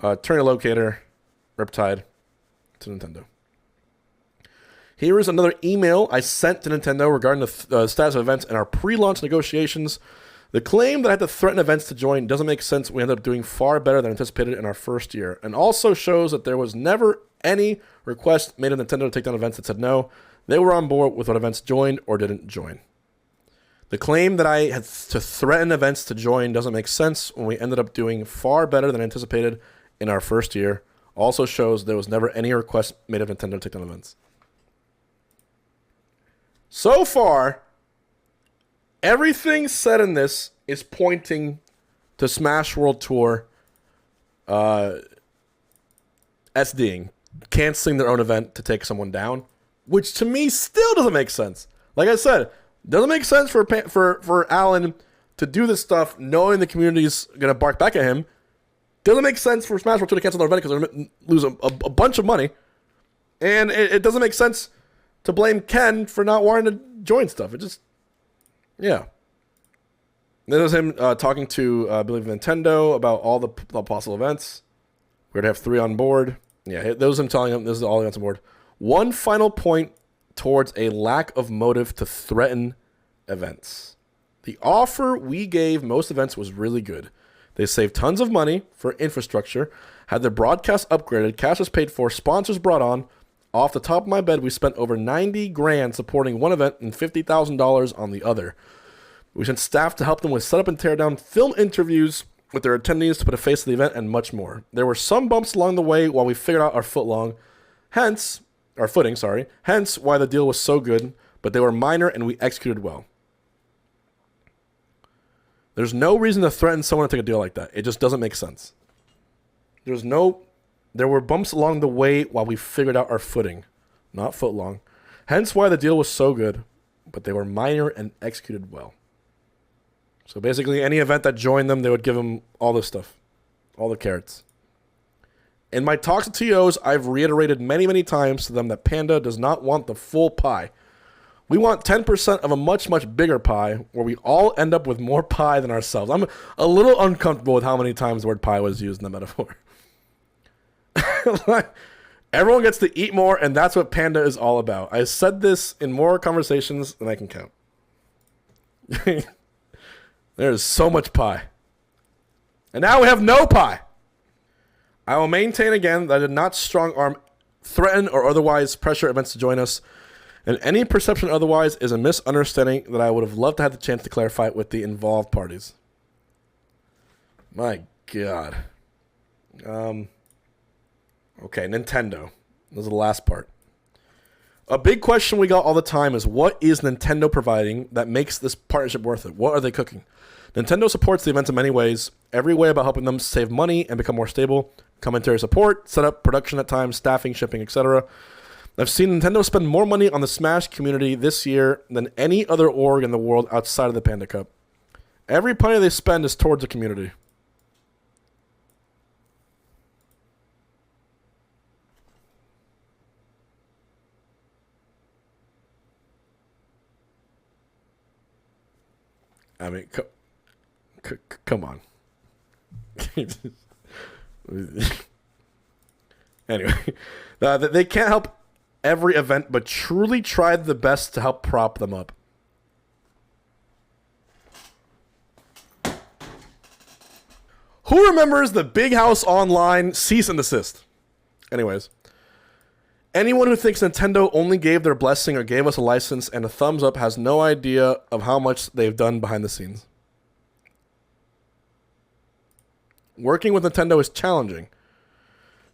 Tourney Locator, Riptide, to Nintendo. Here is another email I sent to Nintendo regarding the status of events and our pre-launch negotiations. The claim that I had to threaten events to join doesn't make sense. We ended up doing far better than anticipated in our first year, and also shows that there was never any request made of Nintendo to take down events that said no. They were on board with what events joined or didn't join. The claim that I had to threaten events to join doesn't make sense when we ended up doing far better than anticipated in our first year. Also shows there was never any request made of Nintendo to take down events. So far, everything said in this is pointing to Smash World Tour SDing, canceling their own event to take someone down, which to me still doesn't make sense. Like I said, doesn't make sense for Alan to do this stuff knowing the community's going to bark back at him. Doesn't make sense for Smash World Tour to cancel their event because they're going to lose a bunch of money. And it doesn't make sense to blame Ken for not wanting to join stuff. It just, yeah. Then there's him talking to, I believe, Nintendo about all the possible events. We're going to have 3 on board. Yeah, those I'm telling him, this is all the events on board. One final point towards a lack of motive to threaten events. The offer we gave most events was really good. They saved tons of money for infrastructure, had their broadcast upgraded, cash was paid for, sponsors brought on. Off the top of my bed, we spent over 90 grand supporting one event and $50,000 on the other. We sent staff to help them with setup and teardown, film interviews with their attendees to put a face to the event, and much more. There were some bumps along the way while we figured out our footing, hence why the deal was so good, but they were minor and we executed well. There's no reason to threaten someone to take a deal like that. It just doesn't make sense. There were bumps along the way while we figured out our footing, not foot long. Hence why the deal was so good, but they were minor and executed well. So basically, any event that joined them, they would give them all this stuff, all the carrots. In my talks with TOs, I've reiterated many, many times to them that Panda does not want the full pie. We want 10% of a much, much bigger pie where we all end up with more pie than ourselves. I'm a little uncomfortable with how many times the word pie was used in the metaphor. Everyone gets to eat more, and that's what Panda is all about. I said this in more conversations than I can count. There is so much pie. And now we have no pie. I will maintain again that I did not strong-arm, threaten, or otherwise pressure events to join us. And any perception otherwise is a misunderstanding that I would have loved to have the chance to clarify with the involved parties. My God. Okay, Nintendo. This is the last part. A big question we got all the time is, what is Nintendo providing that makes this partnership worth it? What are they cooking? Nintendo supports the events in many ways. Every way about helping them save money and become more stable. Commentary support, setup, production at times, staffing, shipping, etc. I've seen Nintendo spend more money on the Smash community this year than any other org in the world outside of the Panda Cup. Every penny they spend is towards the community. I mean, come on. Anyway, they can't help every event, but truly tried the best to help prop them up. Who remembers the Big House Online cease and desist? Anyways, anyone who thinks Nintendo only gave their blessing or gave us a license and a thumbs up has no idea of how much they've done behind the scenes. Working with Nintendo is challenging.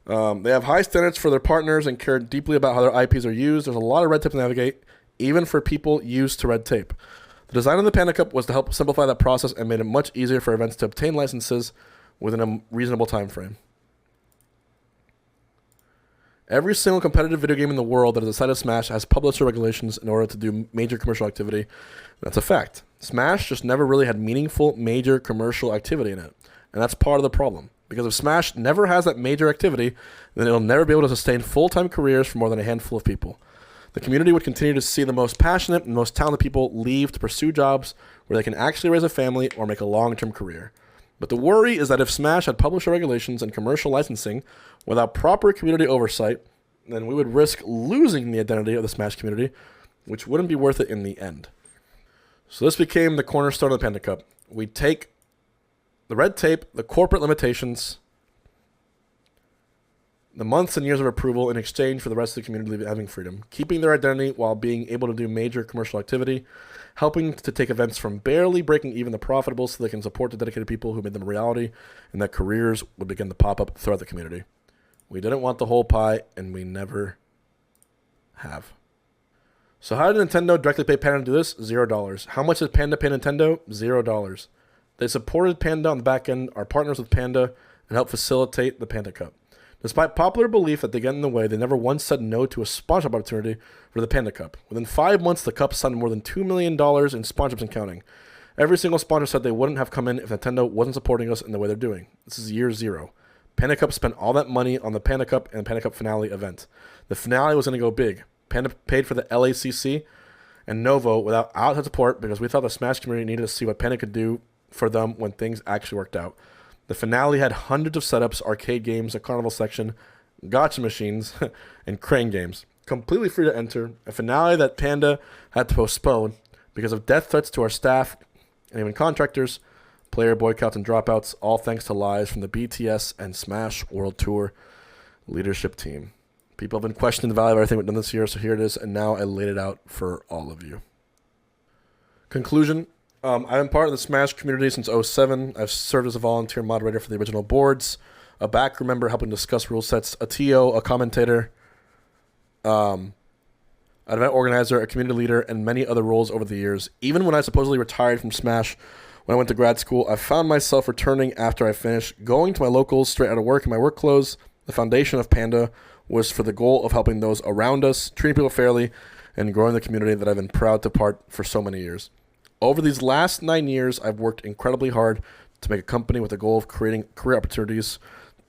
They have high standards for their partners and care deeply about how their IPs are used. There's a lot of red tape to navigate, even for people used to red tape. The design of the Panda Cup was to help simplify that process and made it much easier for events to obtain licenses within a reasonable time frame. Every single competitive video game in the world that is a side of Smash has publisher regulations in order to do major commercial activity. That's a fact. Smash just never really had meaningful major commercial activity in it. And that's part of the problem. Because if Smash never has that major activity, then it'll never be able to sustain full-time careers for more than a handful of people. The community would continue to see the most passionate and most talented people leave to pursue jobs where they can actually raise a family or make a long-term career. But the worry is that if Smash had publisher regulations and commercial licensing without proper community oversight, then we would risk losing the identity of the Smash community, which wouldn't be worth it in the end. So this became the cornerstone of the Panda Cup. We take the red tape, the corporate limitations, the months and years of approval in exchange for the rest of the community having freedom, keeping their identity while being able to do major commercial activity, helping to take events from barely breaking even the profitable so they can support the dedicated people who made them a reality and that careers would begin to pop up throughout the community. We didn't want the whole pie, and we never have. So how did Nintendo directly pay Panda to do this? $0. How much did Panda pay Nintendo? $0. They supported Panda on the back end, are partners with Panda, and help facilitate the Panda Cup. Despite popular belief that they get in the way, they never once said no to a sponsorship opportunity for the Panda Cup. Within 5 months, the Cup signed more than $2 million in sponsorships and counting. Every single sponsor said they wouldn't have come in if Nintendo wasn't supporting us in the way they're doing. This is year 0. Panda Cup spent all that money on the Panda Cup and Panda Cup finale event. The finale was going to go big. Panda paid for the LACC and Novo without outside support because we thought the Smash community needed to see what Panda could do for them when things actually worked out. The finale had hundreds of setups, arcade games, a carnival section, gotcha machines, and crane games. Completely free to enter. A finale that Panda had to postpone because of death threats to our staff and even contractors, player boycotts and dropouts, all thanks to lies from the BTS and Smash World Tour leadership team. People have been questioning the value of everything we've done this year, so here it is, and now I laid it out for all of you. Conclusion. I've been part of the Smash community since 2007. I've served as a volunteer moderator for the original boards, a backroom member helping discuss rule sets, a TO, a commentator, an event organizer, a community leader, and many other roles over the years. Even when I supposedly retired from Smash when I went to grad school, I found myself returning after I finished, going to my locals straight out of work in my work clothes. The foundation of Panda was for the goal of helping those around us, treating people fairly, and growing the community that I've been proud to part for so many years. Over these last 9 years, I've worked incredibly hard to make a company with the goal of creating career opportunities,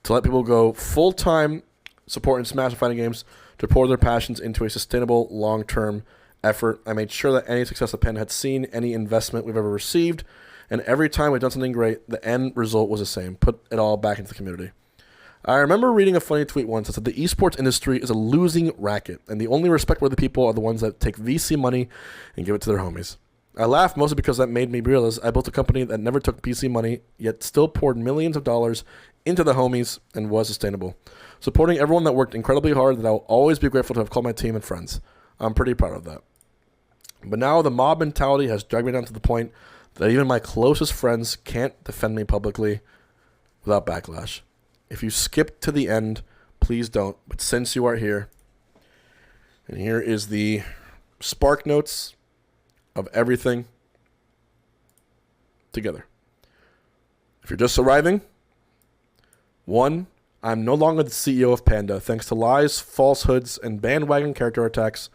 to let people go full-time supporting Smash and fighting games, to pour their passions into a sustainable, long-term effort. I made sure that any success that Panda had seen, any investment we've ever received, and every time we've done something great, the end result was the same. Put it all back into the community. I remember reading a funny tweet once that said the esports industry is a losing racket, and the only respect-worthy people are the ones that take VC money and give it to their homies. I laughed mostly because that made me realize I built a company that never took VC money, yet still poured millions of dollars into the homies and was sustainable. Supporting everyone that worked incredibly hard that I'll always be grateful to have called my team and friends. I'm pretty proud of that. But now the mob mentality has dragged me down to the point that even my closest friends can't defend me publicly without backlash. If you skip to the end, please don't. But since you are here, and here is the Spark Notes of everything together. If you're just arriving, 1, I'm no longer the CEO of Panda. Thanks to lies, falsehoods, and bandwagon character attacks,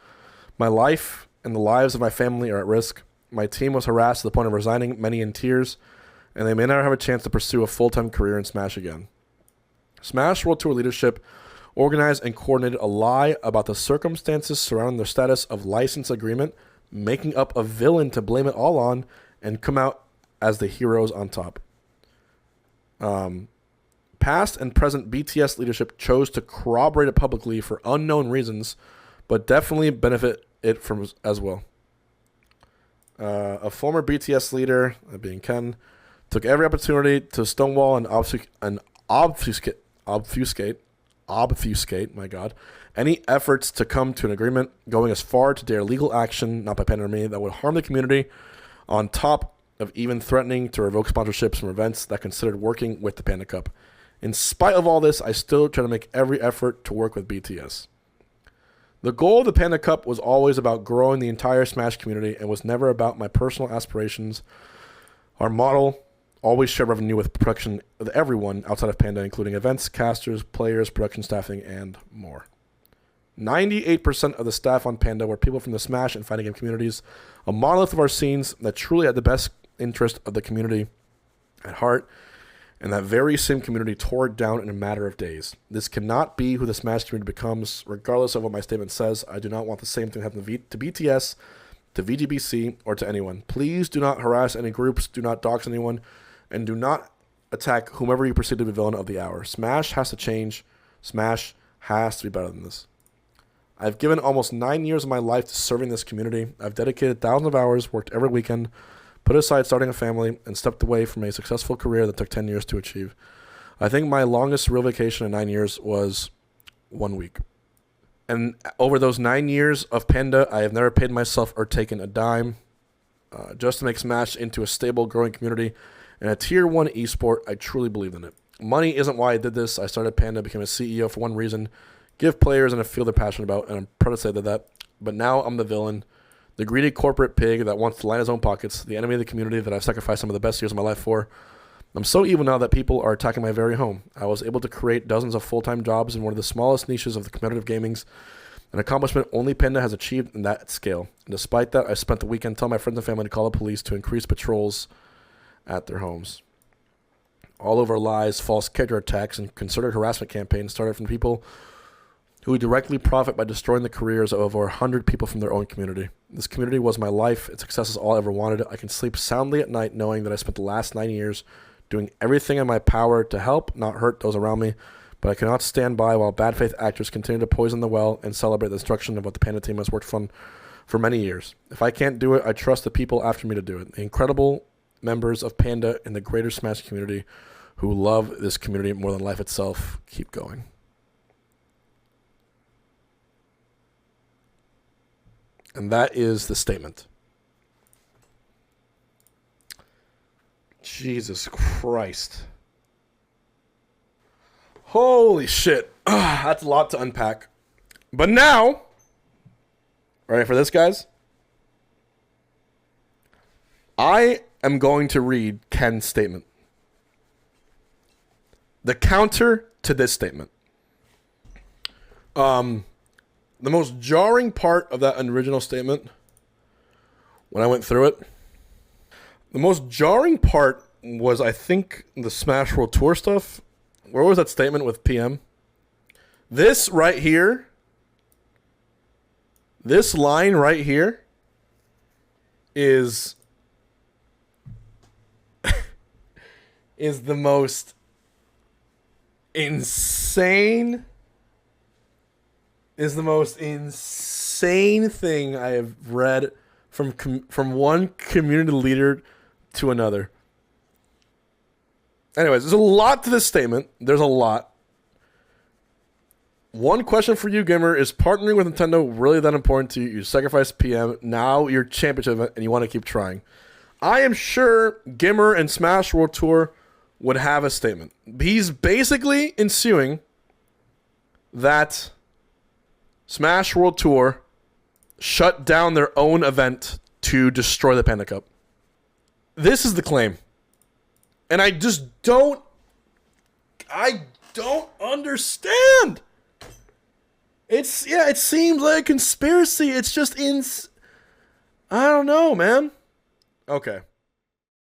my life and the lives of my family are at risk. My team was harassed to the point of resigning, many in tears, and they may never have a chance to pursue a full-time career in Smash again. Smash World Tour leadership organized and coordinated a lie about the circumstances surrounding their status of license agreement, making up a villain to blame it all on and come out as the heroes on top. Past and present BTS leadership chose to corroborate it publicly for unknown reasons, but definitely benefit it from as well. A former BTS leader, that being Ken, took every opportunity to stonewall and obfuscate, my God, any efforts to come to an agreement, going as far to dare legal action, not by Panda or me, that would harm the community, on top of even threatening to revoke sponsorships from events that considered working with the Panda Cup. In spite of all this, I still try to make every effort to work with BTS. The goal of the Panda Cup was always about growing the entire Smash community and was never about my personal aspirations. Our model always share revenue with production of everyone outside of Panda, including events, casters, players, production staffing, and more. 98% of the staff on Panda were people from the Smash and fighting game communities, a monolith of our scenes that truly had the best interest of the community at heart, and that very same community tore it down in a matter of days. This cannot be who the Smash community becomes, regardless of what my statement says. I do not want the same thing to happen to BTS, to VGBC, or to anyone. Please do not harass any groups, do not dox anyone, and do not attack whomever you perceive to be the villain of the hour. Smash has to change. Smash has to be better than this. I've given almost 9 years of my life to serving this community. I've dedicated thousands of hours, worked every weekend, put aside starting a family, and stepped away from a successful career that took 10 years to achieve. I think my longest real vacation in 9 years was 1 week. And over those 9 years of Panda, I have never paid myself or taken a dime. Just to make Smash into a stable, growing community and a tier 1 esport, I truly believe in it. Money isn't why I did this. I started Panda, became a CEO for one reason, give players in a field they're passionate about, and I'm proud to say that. But now I'm the villain, the greedy corporate pig that wants to line his own pockets, the enemy of the community that I've sacrificed some of the best years of my life for. I'm so evil now that people are attacking my very home. I was able to create dozens of full-time jobs in one of the smallest niches of the competitive gaming's, an accomplishment only Panda has achieved in that scale. And despite that, I spent the weekend telling my friends and family to call the police to increase patrols at their homes. All over lies, false character attacks, and concerted harassment campaigns started from people who directly profit by destroying the careers of over 100 people from their own community. This community was my life. Its success is all I ever wanted. I can sleep soundly at night knowing that I spent the last 9 years doing everything in my power to help, not hurt those around me. But I cannot stand by while bad faith actors continue to poison the well and celebrate the destruction of what the Panda team has worked on for many years. If I can't do it, I trust the people after me to do it. The incredible members of Panda and the greater Smash community who love this community more than life itself. Keep going. And that is the statement. Jesus Christ. Holy shit. That's a lot to unpack. But now, ready for this, guys? I am going to read Ken's statement. The counter to this statement. The most jarring part of that original statement, when I went through it, the most jarring part was, I think, the Smash World Tour stuff. Where was that statement with PM? This right here, this line right here is is the most insane thing I have read from one community leader to another. Anyways, there's a lot to this statement. There's a lot. One question for you, Gamer, is partnering with Nintendo really that important to you? You sacrificed PM, now you're championship event, and you want to keep trying. I am sure Gimmer and Smash World Tour would have a statement. He's basically insinuating that Smash World Tour shut down their own event to destroy the Panda Cup. This is the claim. And I just don't understand. It seems like a conspiracy. It's just I don't know, man. Okay.